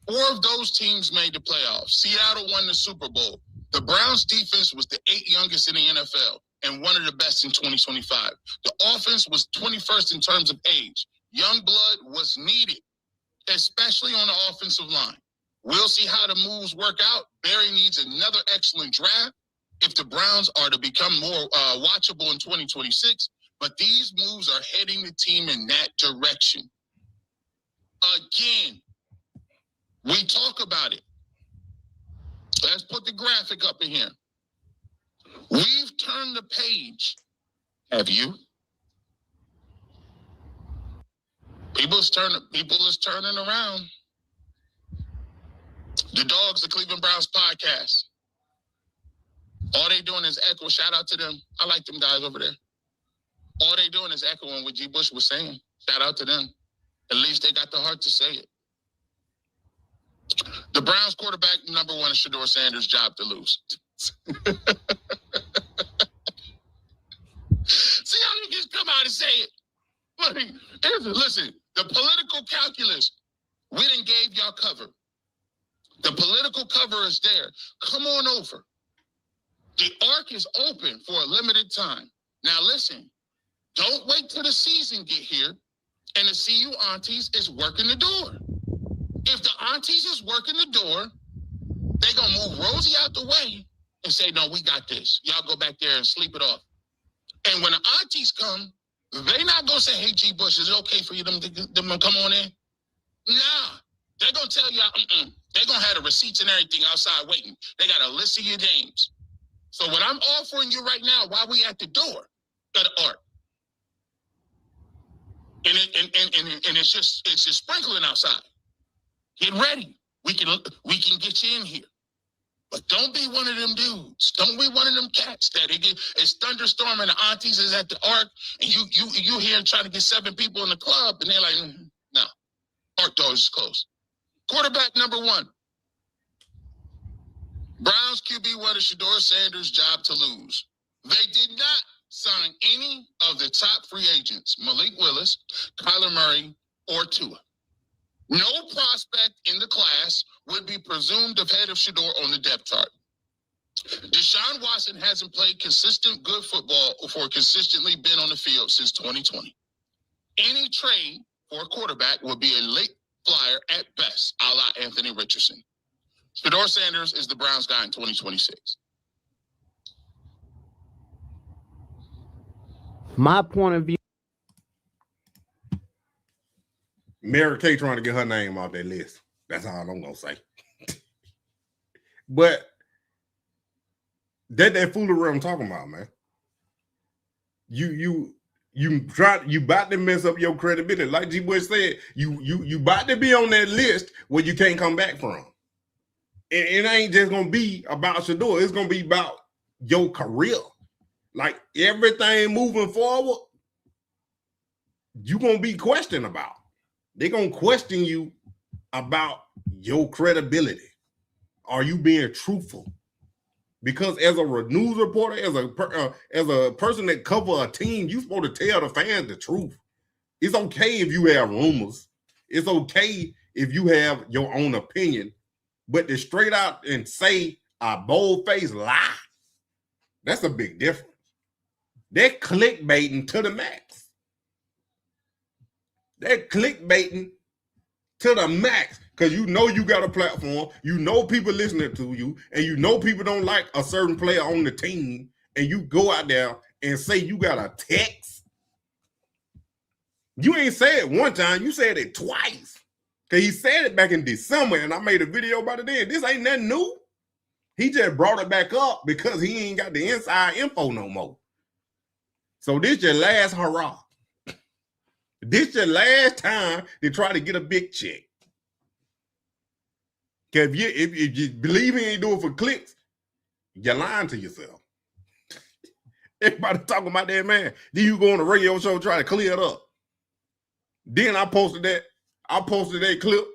4 of those teams made the playoffs. Seattle won the Super Bowl. The Browns defense was the 8th youngest in the NFL and one of the best in 2025. The offense was 21st in terms of age. Young blood was needed, especially on the offensive line. We'll see how the moves work out. Barry needs another excellent draft if the Browns are to become more watchable in 2026. But these moves are heading the team in that direction. Again, we talk about it. Let's put the graphic up in here. We've turned the page. Have you? People is turning around. The Dogs, the Cleveland Browns podcast. All they doing is echo. Shout out to them. I like them guys over there. All they doing is echoing what G. Bush was saying. Shout out to them. At least they got the heart to say it. The Browns quarterback number 1 is Shedeur Sanders' job to lose. See how niggas come out and say it. Listen, the political calculus, we done gave y'all cover. The political cover is there. Come on over. The arc is open for a limited time. Now listen, don't wait till the season get here and the CU aunties is working the door. If the aunties is working the door, they gonna move Rosie out the way and say, no, we got this. Y'all go back there and sleep it off. And when the aunties come, they not gonna say, hey, G. Bush, is it okay for you them to come on in? Nah, they're gonna tell you, they're gonna have the receipts and everything outside waiting. They got a list of your names. So what I'm offering you right now, while we at the door, got the art. And it's just sprinkling outside. Get ready. We can get you in here. But don't be one of them dudes. Don't be one of them cats that it's thunderstorming and the aunties is at the arc and you here trying to get 7 people in the club and they're like, no, arc doors is closed. Quarterback number 1. Browns QB1 is Shedeur Sanders' job to lose. They did not sign any of the top free agents, Malik Willis, Kyler Murray, or Tua. No prospect in the class would be presumed ahead of Shedeur on the depth chart. Deshaun Watson hasn't played consistent good football or consistently been on the field since 2020. Any trade for a quarterback would be a late flyer at best, a la Anthony Richardson. Shedeur Sanders is the Browns guy in 2026. My point of view. Mary Kay trying to get her name off that list. That's all I'm gonna say. But that foolery I'm talking about, man. You about to mess up your credibility. Like G. Bush said, you about to be on that list where you can't come back from. And it ain't just gonna be about Shedeur. It's gonna be about your career. Like everything moving forward, you gonna be questioned about. They're going to question you about your credibility. Are you being truthful? Because as a news reporter, as a person that cover a team, you're supposed to tell the fans the truth. It's okay if you have rumors. It's okay if you have your own opinion. But to straight out and say a bold-faced lie, that's a big difference. They're clickbaiting to the max. They're clickbaiting to the max because you know you got a platform, you know people listening to you, and you know people don't like a certain player on the team, and you go out there and say you got a text. You ain't said it one time, you said it twice. Because he said it back in December, and I made a video about it then. This ain't nothing new. He just brought it back up because he ain't got the inside info no more. So this your last hurrah. This your last time to try to get a big check. Because if you believe he ain't doing it for clicks, you're lying to yourself. Everybody talking about that man. Then you go on the radio show try to clear it up. Then I posted that clip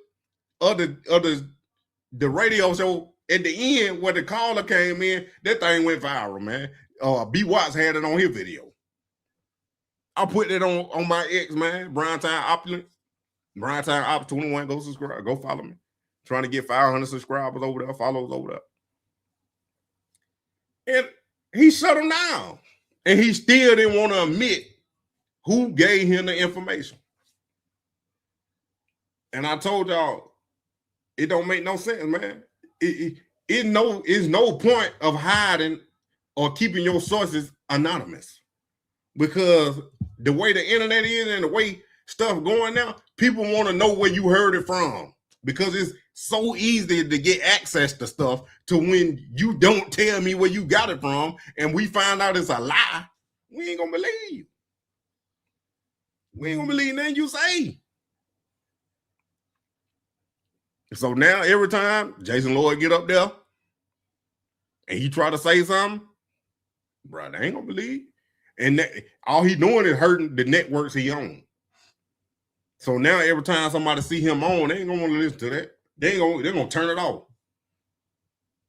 of the radio show at the end where the caller came in. That thing went viral, man. B Watts had it on his video. I put it on my ex, man. Brian Time Opulent. Brian Time Op 21. Go subscribe. Go follow me. Trying to get 500 subscribers over there, follows over there. And he shut him down. And he still didn't want to admit who gave him the information. And I told y'all, it don't make no sense, man. It's no point of hiding or keeping your sources anonymous, because the way the internet is and the way stuff going now, people want to know where you heard it from, because it's so easy to get access to stuff. To when you don't tell me where you got it from and we find out it's a lie, we ain't gonna believe you. We ain't gonna believe nothing you say. So now every time Jason Lloyd get up there and he try to say something, bro, they ain't gonna believe. And all he doing is hurting the networks he owns. So now every time somebody see him on, they ain't gonna want to listen to that. They're gonna turn it off.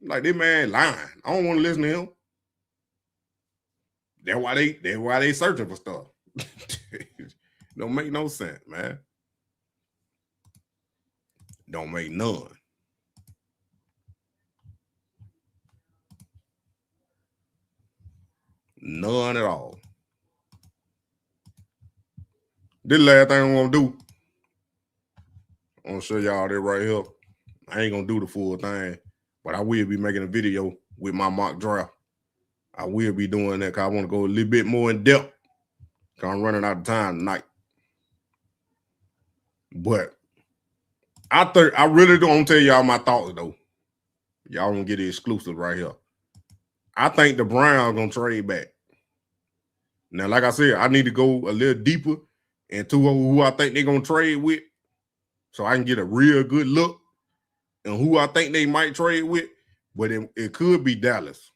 Like, this man lying. I don't want to listen to him. That's why they searching for stuff. Don't make no sense, man. Don't make none. None at all. This last thing I'm gonna do, I'm gonna show y'all that right here. I ain't gonna do the full thing, but I will be making a video with my mock draft. I will be doing that because I want to go a little bit more in depth, because I'm running out of time tonight. But I really don't tell y'all my thoughts, though. Y'all gonna get the exclusive right here. I think the Browns gonna trade back. Now, like I said, I need to go a little deeper into who I think they're gonna trade with, so I can get a real good look and who I think they might trade with. But it could be Dallas.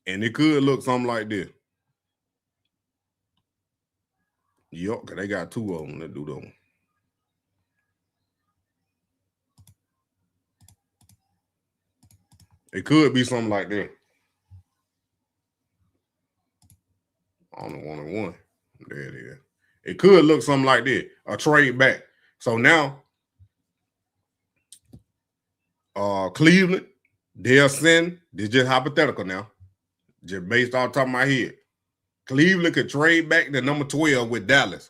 And it could look something like this. Yup, because they got two of them that do them. It could be something like that. On the 1-1. There it is. It could look something like that. A trade back. So now, Cleveland, they'll send, this is just hypothetical now, just based off the top of my head. Cleveland could trade back to number 12 with Dallas.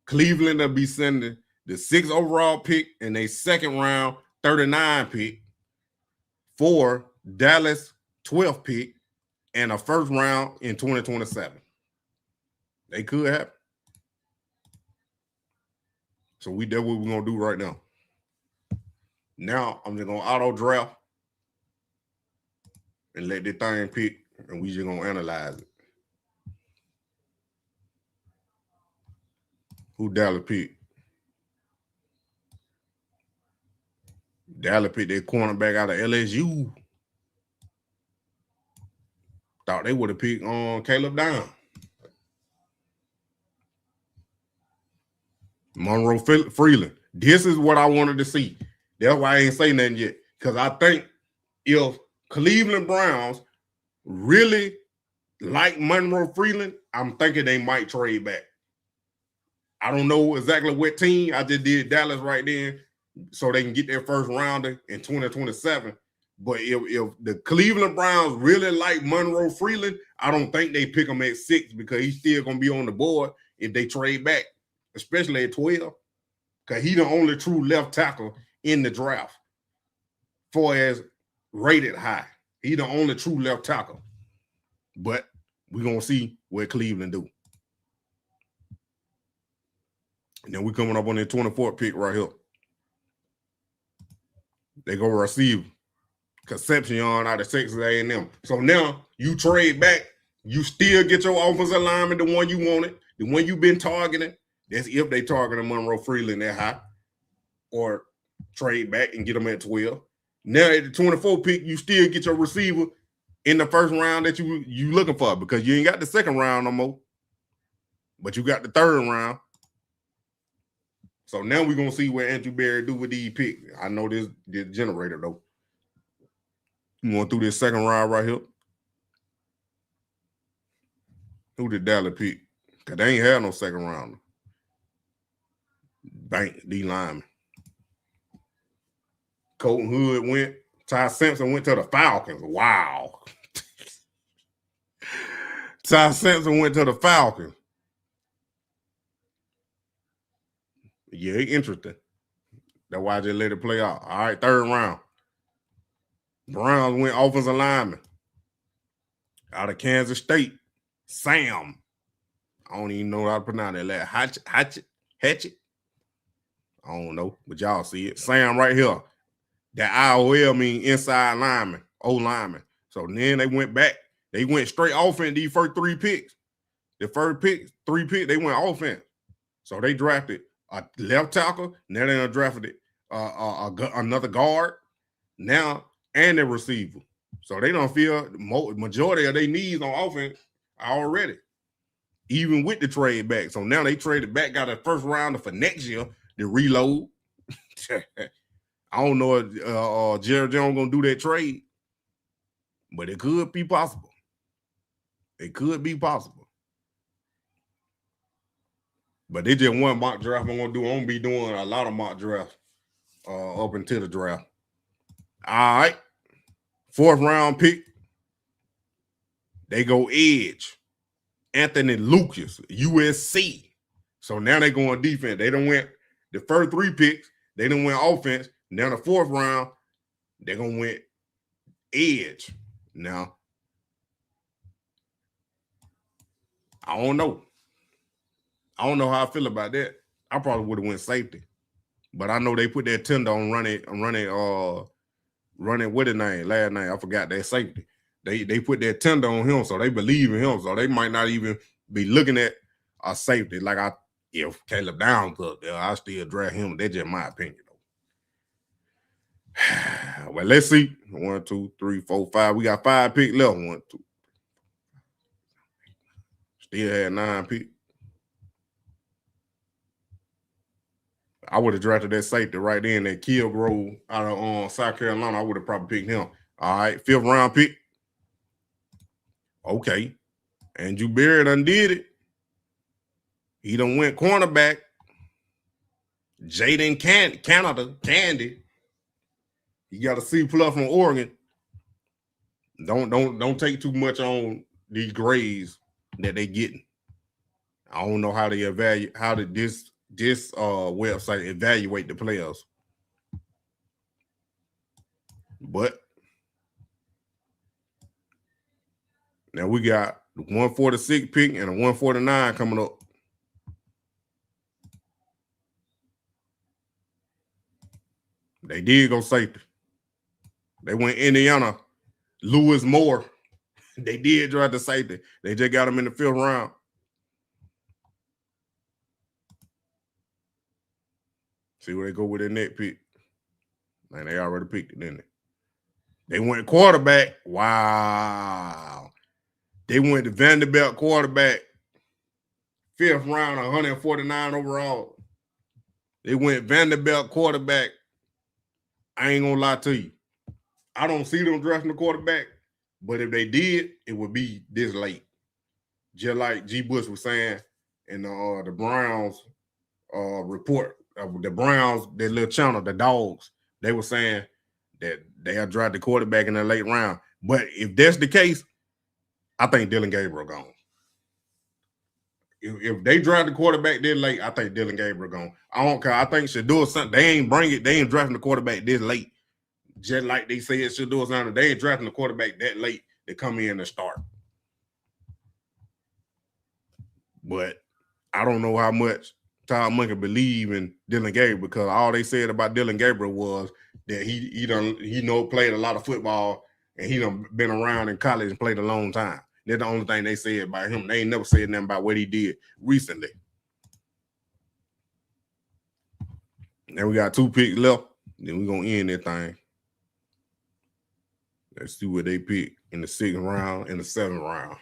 Cleveland will be sending the 6th overall pick and a second round 39 pick for Dallas 12th pick and a first round in 2027. They could happen. So that's what we're going to do right now. Now, I'm just going to auto draft and let the thing pick, and we just going to analyze it. Who Dallas picked? Dallas picked their cornerback out of LSU. Thought they would have picked Caleb Down. Monroe Freeland. This is what I wanted to see. That's why I ain't say nothing yet. Because I think if Cleveland Browns really like Monroe Freeland, I'm thinking they might trade back. I don't know exactly what team. I just did Dallas right then so they can get their first rounder in 2027. But if the Cleveland Browns really like Monroe Freeland, I don't think they pick him at 6 because he's still going to be on the board if they trade back, especially at 12, because he's the only true left tackle in the draft for as rated high. He's the only true left tackle. But we're going to see what Cleveland do. And then we're coming up on their 24th pick right here. They go receive Concepcion out of Texas A&M. So now you trade back. You still get your offensive lineman, the one you wanted, the one you've been targeting. That's if they targeting Monroe Freeland that high. Or trade back and get them at 12. Now at the 24 pick, you still get your receiver in the first round that you looking for, because you ain't got the second round no more, but you got the third round. So now we're gonna see what Andrew Berry do with these picks. I know this generator though. Going through this second round right here. Who did Dallas pick? Cause they ain't had no second rounder. Bank D lineman. Colton Hood went. Ty Simpson went to the Falcons. Wow. Ty Simpson went to the Falcons. Yeah, interesting. That's why I just let it play out. All right, third round. Browns went offensive lineman. Out of Kansas State. Sam. I don't even know how to pronounce that last. Hatchet. I don't know, but y'all see it. Sam right here. That IOL mean inside lineman, O-lineman. So then they went back. They went straight offense these first three picks. The first pick, 3 picks, they went offense. So they drafted a left tackle. Now they done drafted another guard. Now, and a receiver. So they don't feel the majority of their needs on offense already, even with the trade back. So now they traded back, got a first rounder for next year to reload. I don't know if Jerry Jones gonna do that trade, but it could be possible. It could be possible. But they just one mock draft I'm gonna be doing a lot of mock drafts up until the draft. All right. 4th round pick. They go edge. Anthony Lucas, USC. So now they go on defense. They done went the first 3 picks. They done went offense. Now the 4th round, they're going to win edge. Now, I don't know. I don't know how I feel about that. I probably would have went safety. But I know they put their tender on running with the name, last name. I forgot that safety. They put their tender on him, so they believe in him. So they might not even be looking at a safety. Like if Caleb Downs up there, I still draft him. That's just my opinion. Well, let's see. 1, 2, 3, 4, 5. We got 5 picks left. 1, 2. Still had 9 picks. I would have drafted that safety right then, that Kilgrove out of South Carolina. I would have probably picked him. All right, 5th round pick. Okay. Andrew Berry done did it. He done went cornerback. Jaden Candy. He got a C+ from Oregon. Don't take too much on these grades that they getting. I don't know how they evaluate, how did this website evaluate the players. But now we got the 146 pick and a 149 coming up. They did go safety. They went Indiana. Lewis Moore. They did draft the safety. They just got him in the 5th round. See where they go with their net pick. Man, they already picked it, didn't they? They went quarterback. Wow. They went to Vanderbilt quarterback. 5th round, 149 overall. They went Vanderbilt quarterback. I ain't gonna lie to you. I don't see them drafting the quarterback, but if they did, it would be this late. Just like G. Bush was saying in the Browns report. The Browns, their little channel, the Dogs, they were saying that they had drafted the quarterback in the late round. But if that's the case, I think Dylan Gabriel gone. If they draft the quarterback this late, I think Dylan Gabriel gone. I don't care. I think Shedeur something. They ain't drafting the quarterback this late. Just like they said Shedeur something. They ain't drafting the quarterback that late to come in and start. But I don't know how much Todd Monken believe in Dylan Gabriel, because all they said about Dylan Gabriel was that he played a lot of football and he done been around in college and played a long time. That's the only thing they said about him. They ain't never said nothing about what he did recently. Now we got 2 picks left. Then we're going to end that thing. Let's see what they pick in the 6th round and the 7th round.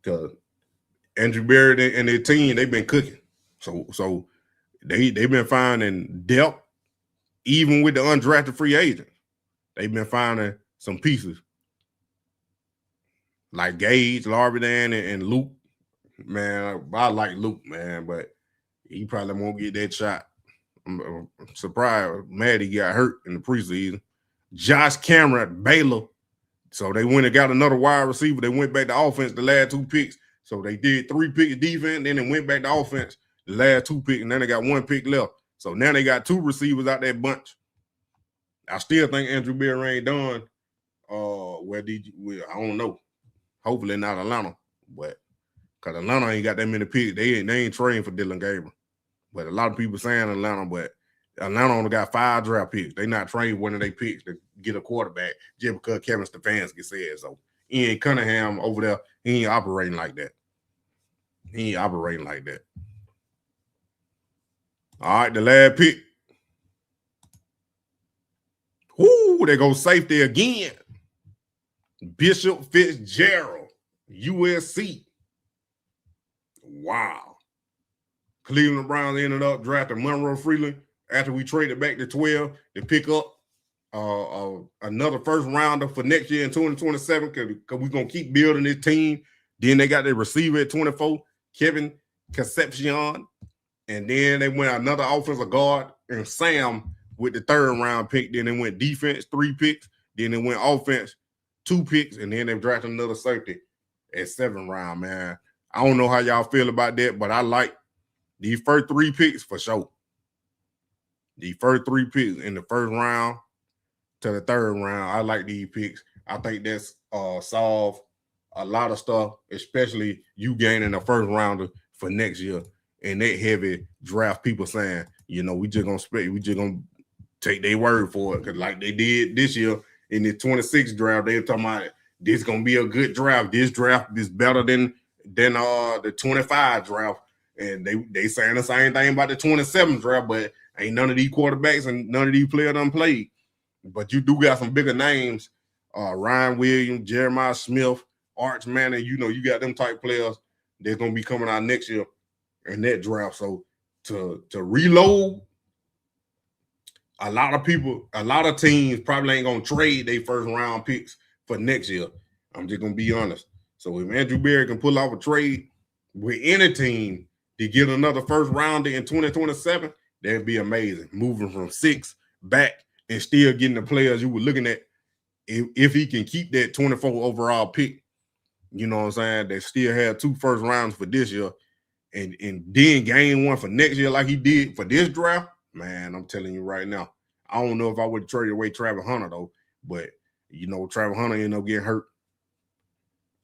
Because Andrew Berry and their team, they've been cooking. So they've been finding depth, even with the undrafted free agents. They've been finding some pieces. Like Gage, Larvidan, and Luke. Man, I like Luke, man, but he probably won't get that shot. I'm surprised Maddie got hurt in the preseason. Josh Cameron, Baylor. So they went and got another wide receiver. They went back to offense the last 2 picks. So they did 3 picks defense, then they went back to offense the last 2 picks, and then they got 1 pick left. So now they got 2 receivers out that bunch. I still think Andrew Berry ain't done. I don't know. Hopefully not Atlanta, but because Atlanta ain't got that many picks. They ain't trained for Dylan Gabriel. But a lot of people saying Atlanta, but Atlanta only got 5 draft picks. They not trained one of their picks to get a quarterback just because Kevin Stefanski said so. Ian Cunningham over there, he ain't operating like that. All right, the last pick. Whoo, they go safety again. Bishop Fitzgerald, USC. Wow. Cleveland Browns ended up drafting Monroe Freeland after we traded back to 12 to pick up another first rounder for next year in 2027 because we're going to keep building this team. Then they got their receiver at 24, Kevin Concepcion. And then they went another offensive guard and Sam with the 3rd round pick. Then they went defense, 3 picks. Then they went offense, 2 picks. And then they drafted another safety at 7th round, man. I don't know how y'all feel about that, but I like these first 3 picks for sure. The first 3 picks in the 1st round to the 3rd round, I like these picks. I think that's solve a lot of stuff, especially you gaining a 1st rounder for next year. And that heavy draft, people saying, you know, we just gonna take their word for it. Because like they did this year in the 26th draft, they were talking about this gonna be a good draft. This draft is better than the 25 draft. And they saying the same thing about the 27th draft, but ain't none of these quarterbacks and none of these players done played. But you do got some bigger names. Ryan Williams, Jeremiah Smith, Arch Manning, you know, you got them type players that's gonna be coming out next year in that draft. So to reload, a lot of teams probably ain't gonna trade their 1st round picks for next year. I'm just gonna be honest. So if Andrew Berry can pull off a trade with any team to get another 1st rounder in 2027, that'd be amazing. Moving from 6 back and still getting the players you were looking at if he can keep that 24 overall pick. You know what I'm saying? They still have 2 first rounds for this year. And then gain 1 for next year like he did for this draft, man, I'm telling you right now. I don't know if I would have traded away Travis Hunter, though. But, you know, Travis Hunter ended up getting hurt.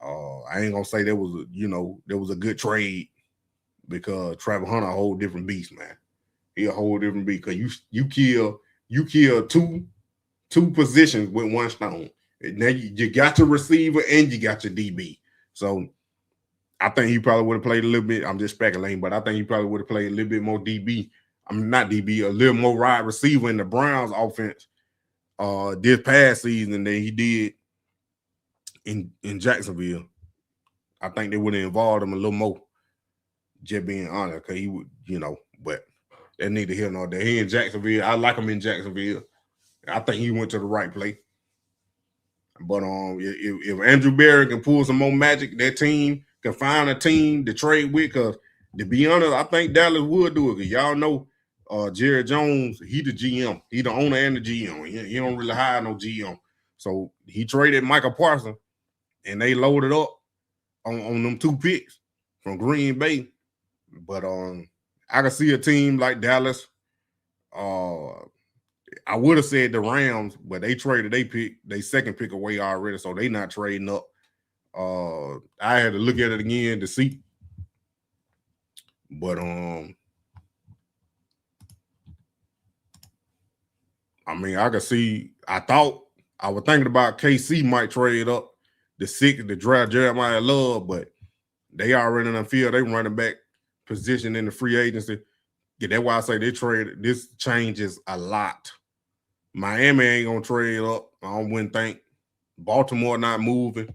I ain't going to say there was a good trade because Travis Hunter a whole different beast, man. He a whole different beast because you kill two positions with 1 stone. And now you got your receiver and you got your DB. So, I think he probably would have played a little bit. I'm just speculating, but I think he probably would have played a little bit more DB. I mean, not DB, a little more wide receiver in the Browns offense this past season than he did in Jacksonville. I think they would have involved him a little more, just being honest, because he would, you know, but that neither here nor there. He in Jacksonville. I like him in Jacksonville. I think he went to the right place. But if Andrew Berry can pull some more magic, that team can find a team to trade with. Because to be honest, I think Dallas would do it. Because y'all know Jerry Jones, he the GM. He the owner and the GM. He don't really hire no GM. So he traded Michael Parsons, and they loaded up on them 2 picks from Green Bay. But I can see a team like Dallas. I would have said the Rams, but they traded they 2nd pick away already, so they not trading up. I had to look at it again to see. But I mean, I could see. I was thinking about KC might trade up the 6th to draft Jeremiah Love, but they already in the field. They running back position in the free agency. Yeah, that's why I say they trade. This changes a lot Miami ain't gonna trade up. I wouldn't think. Baltimore not moving.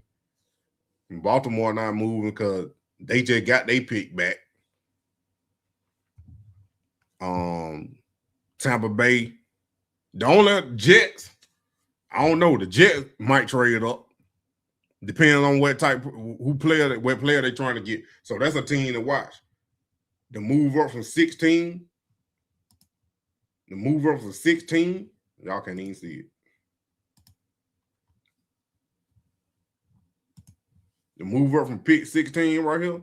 Baltimore not moving because they just got their pick back. Tampa Bay. The only Jets, I don't know. The Jets might trade up. Depends on what player they trying to get. So that's a team to watch. The move up from 16. The move up from 16. Y'all can't even see it. The move up from pick 16 right here.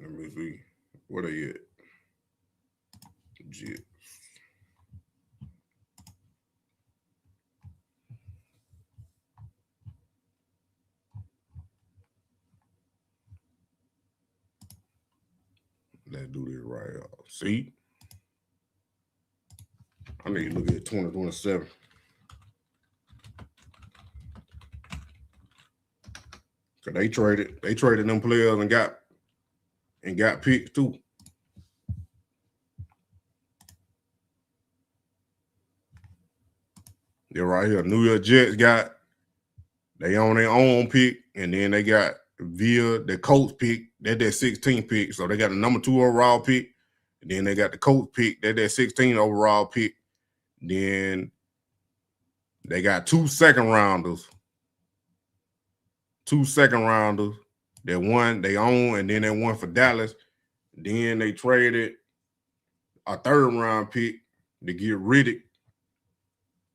Let me see. Where they at? Jets. Let's do this right up. See? I need to look at 2027. Cause they traded them players and got picks too. They're right here. New York Jets they own their own pick, and then they got via the Colts pick, they're their 16th pick. So they got the number 2 overall pick, and then they got the Colts pick, they're their 16th overall pick. Then they got 2 second rounders. 2 second rounders. That one they own, and then they won for Dallas. Then they traded a 3rd round pick to get Riddick.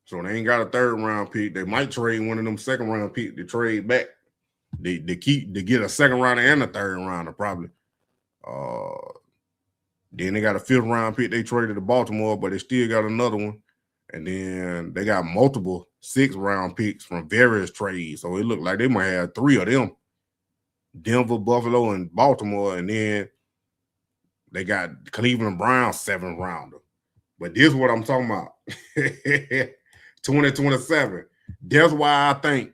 So they ain't got a 3rd round pick. They might trade one of them 2nd round picks to trade back. They get a 2nd rounder and a 3rd rounder probably. Then they got a 5th round pick they traded to Baltimore, but they still got another one. And then they got multiple 6th round picks from various trades. So it looked like they might have 3 of them. Denver, Buffalo, and Baltimore. And then they got Cleveland Browns 7th rounder. But this is what I'm talking about. 2027. That's why I think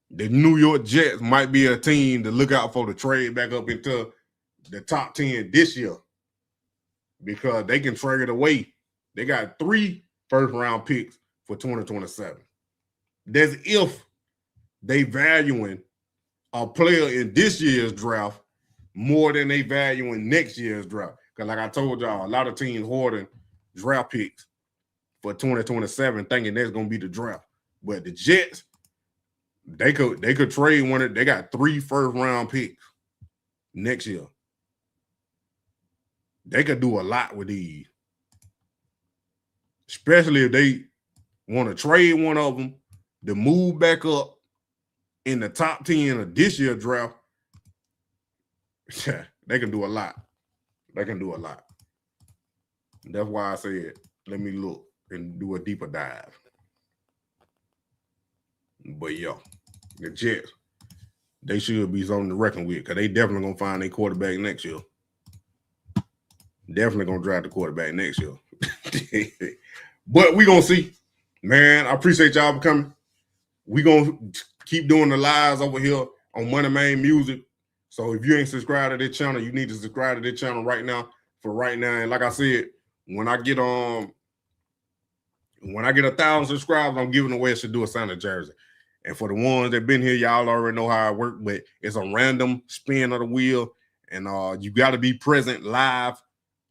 the New York Jets might be a team to look out for to trade back up into the top 10 this year. Because they can trade it away. They got 3 first-round picks for 2027. That's if they valuing a player in this year's draft more than they valuing next year's draft. Because like I told y'all, a lot of teams hoarding draft picks for 2027 thinking that's going to be the draft. But the Jets, they could trade one. They got 3 first-round picks next year. They could do a lot with these. Especially if they want to trade one of them to move back up in the top 10 of this year's draft. They can do a lot. They can do a lot. That's why I said, let me look and do a deeper dive. But yeah, the Jets, they should be something to reckon with because they definitely going to find a quarterback next year. Definitely going to draft the quarterback next year. But we going to see. Man, I appreciate y'all for coming. We going to keep doing the lives over here on Money Man Music. So if you ain't subscribed to this channel, you need to subscribe to this channel right now. For right now, and like I said, when I get 1,000 subscribers, I'm giving away a Shedeur Santa jersey. And for the ones that been here, y'all already know how it works. But it's a random spin of the wheel, and you got to be present live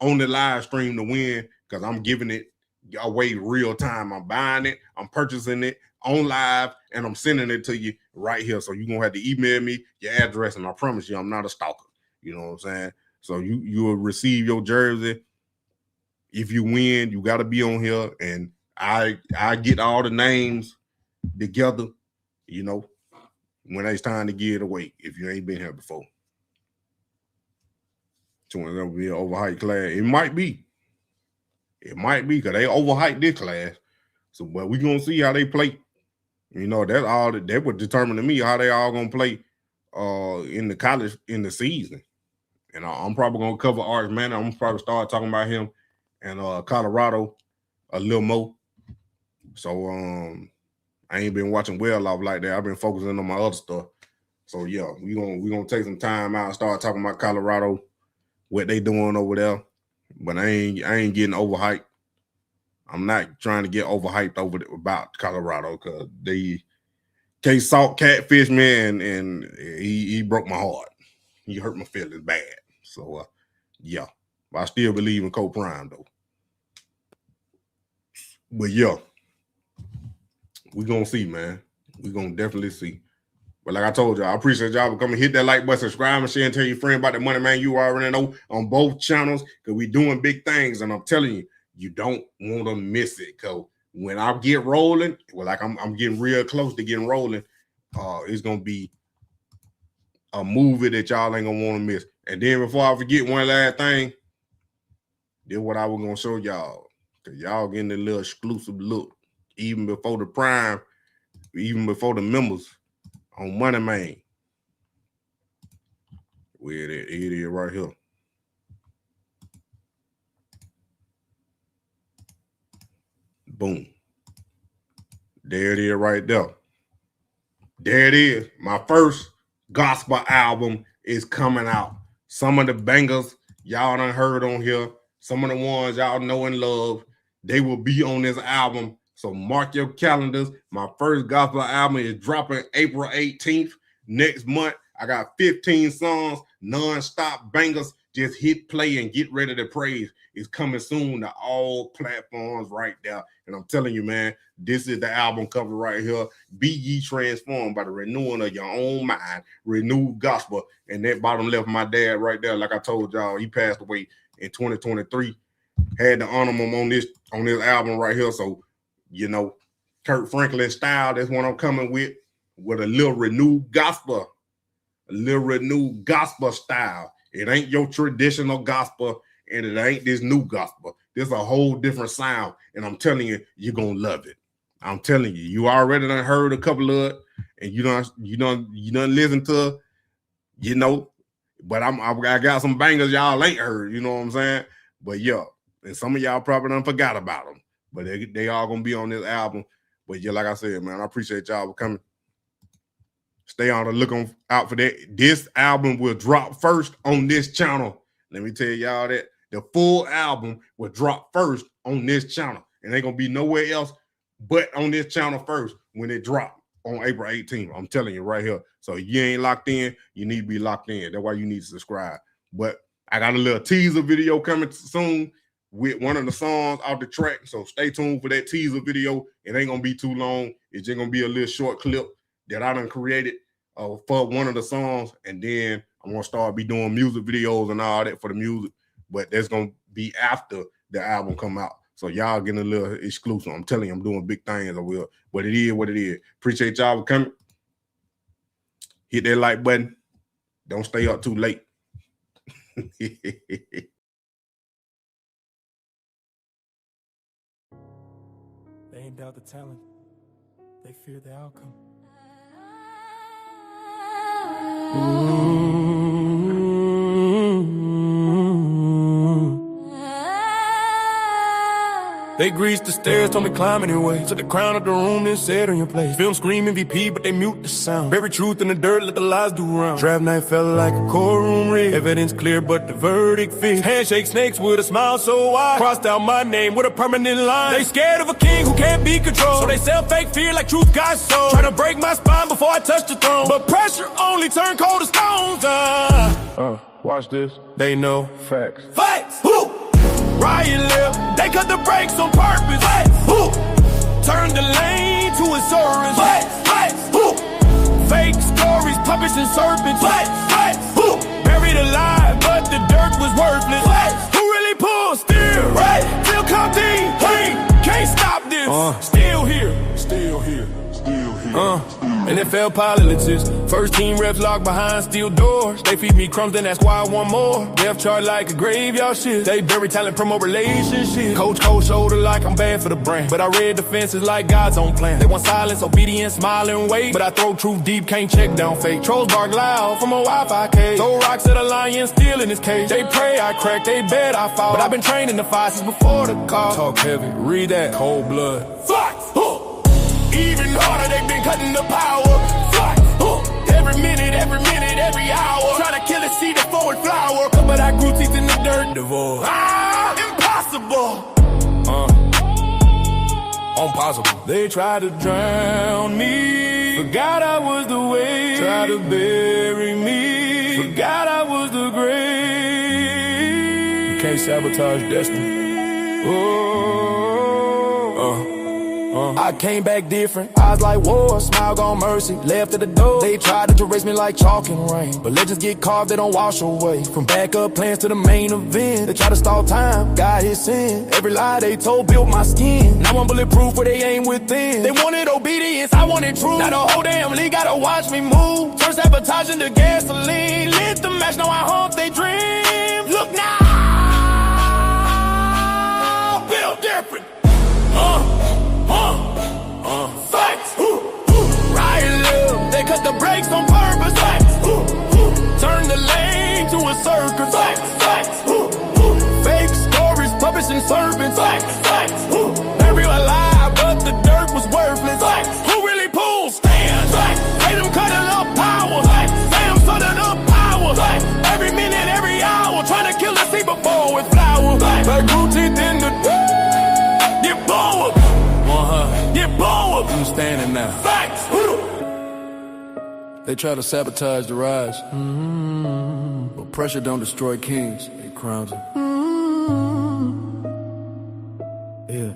on the live stream to win. Because I'm giving it away real time. I'm buying it, I'm purchasing it on live, and I'm sending it to you right here. So you're gonna have to email me your address, and I promise you I'm not a stalker. You know what I'm saying? So you will receive your jersey. If you win, you got to be on here, and I get all the names together, you know, when it's time to give it away. If you ain't been here before, so it's gonna be an overhyped class. It might be because they overhyped this class. So, but we gonna see how they play. You know, that's all that would determine to me how they all gonna play in the college in the season. And I'm probably gonna cover Arch Manning. I'm gonna probably start talking about him and Colorado a little more. So I ain't been watching well off like that. I've been focusing on my other stuff. So yeah, we gonna take some time out and start talking about Colorado, what they doing over there. but I ain't getting overhyped. I'm not trying to get overhyped about Colorado because they K-Salt catfish me and he broke my heart. He hurt my feelings bad. So yeah, but I still believe in Co-Prime though. But yeah, we gonna see, man. We gonna definitely see. But like I told y'all, I appreciate y'all for coming. Hit that like button, subscribe, and share, and tell your friend about the Money Man. You already know on both channels because we doing big things, and I'm telling you, you don't want to miss it. Cause when I get rolling, well, like I'm getting real close to getting rolling, it's gonna be a movie that y'all ain't gonna want to miss. And then before I forget one last thing, this is what I was gonna show y'all. Cause y'all getting a little exclusive look, even before the Prime, even before the members on Money Man. Where it is right here. Boom. There it is right there. There it is. My first gospel album is coming out. Some of the bangers y'all done heard on here, some of the ones y'all know and love, they will be on this album. So mark your calendars. My first gospel album is dropping April 18th. Next month, I got 15 songs, non-stop bangers. Just hit play and get ready to praise. It's coming soon to all platforms right there. And I'm telling you, man, this is the album cover right here. Be ye transformed by the renewing of your own mind. Renewed gospel. And that bottom left, my dad right there, like I told y'all, he passed away in 2023. Had to honor him on this album right here. So, you know, Kirk Franklin style, that's what I'm coming with a little renewed gospel. A little renewed gospel style. It ain't your traditional gospel, and it ain't this new gospel. There's a whole different sound, and I'm telling you, you're gonna love it. I'm telling you, you already done heard a couple of it, and you done listen to, you know. But I got some bangers y'all ain't heard, you know what I'm saying? But yeah, and some of y'all probably done forgot about them, but they all gonna be on this album. But yeah, like I said, man, I appreciate y'all for coming. Stay on the look out for that. This album will drop first on this channel. Let me tell y'all that. The full album will drop first on this channel. And ain't going to be nowhere else but on this channel first when it drop on April 18th. I'm telling you right here. So you ain't locked in, you need to be locked in. That's why you need to subscribe. But I got a little teaser video coming soon with one of the songs off the track. So stay tuned for that teaser video. It ain't going to be too long. It's just going to be a little short clip that I done created for one of the songs, and then I'm gonna start be doing music videos and all that for the music, but that's gonna be after the album come out. So y'all getting a little exclusive. I'm telling you, I'm doing big things. I will, but it is what it is. Appreciate y'all for coming. Hit that like button. Don't stay up too late. They ain't doubt the talent. They fear the outcome. They greased the stairs, told me climb anyway. To the crown of the room, then said on your place. Film scream MVP, but they mute the sound. Bury truth in the dirt, let the lies do round. Draft night felt like a courtroom rig. Evidence clear, but the verdict fixed. Handshake snakes with a smile so wide. Crossed out my name with a permanent line. They scared of a king who can't be controlled. So they sell fake fear like truth got sold. Trying to break my spine before I touch the throne. But pressure only turn cold as stones. Watch this. They know. Facts. Facts! Who? Riot lip, they cut the brakes on purpose. Who? Turn the lane to insurance. Who? Fake stories, puppets and serpents. Who? Buried alive, but the dirt was worthless. Who really pulled steel? Still come deep. Can't stop this. Still here. NFL pilots, first team reps locked behind steel doors. They feed me crumbs, then ask why I want more. Death chart like a graveyard shit. They bury talent, promote relationships. Coach cold shoulder like I'm bad for the brand. But I read the fences like God's own plan. They want silence, obedience, smile and wait. But I throw truth deep, can't check down fake. Trolls bark loud from a Wi-Fi cage. Throw rocks at a lion still in his cage. They pray I crack, they bet I fall. But I've been training the fire since before the call. Talk heavy, read that, cold blood. Facts! Even harder, they been cutting the power. Every minute, every hour. Trying to kill a seed of forward flower. But I grew teeth in the dirt. Divorce. impossible. They tried to drown me, forgot I was the weight. Tried to bury me, forgot I was the grave. You can't sabotage destiny. I came back different. Eyes like war, smile gone mercy. Left at the door. They tried to erase me like chalk and rain, but legends get carved, they don't wash away. From backup plans to the main event, they try to stall time, God his sin. Every lie they told built my skin. Now I'm bulletproof where they aim within. They wanted obedience, I wanted truth. Now the whole damn league gotta watch me move. Turn sabotage into gasoline. Lit the match, now I haunt they dream. Look now, built different. Facts. Right left, they cut the brakes on purpose. Facts. Turn the lane to a circus. Facts. Fake stories, puppets and servants. Facts. Bury alive, but the dirt was worthless. Facts. Who really pulls stands? Hate them cutting up power. Sam sudden up power. Every minute, every hour, trying to kill the sea before with flour. Like blue teeth in the get bored. Get bored. I'm standing now. Facts. They try to sabotage the rise, but pressure don't destroy kings. It crowns them. Yeah.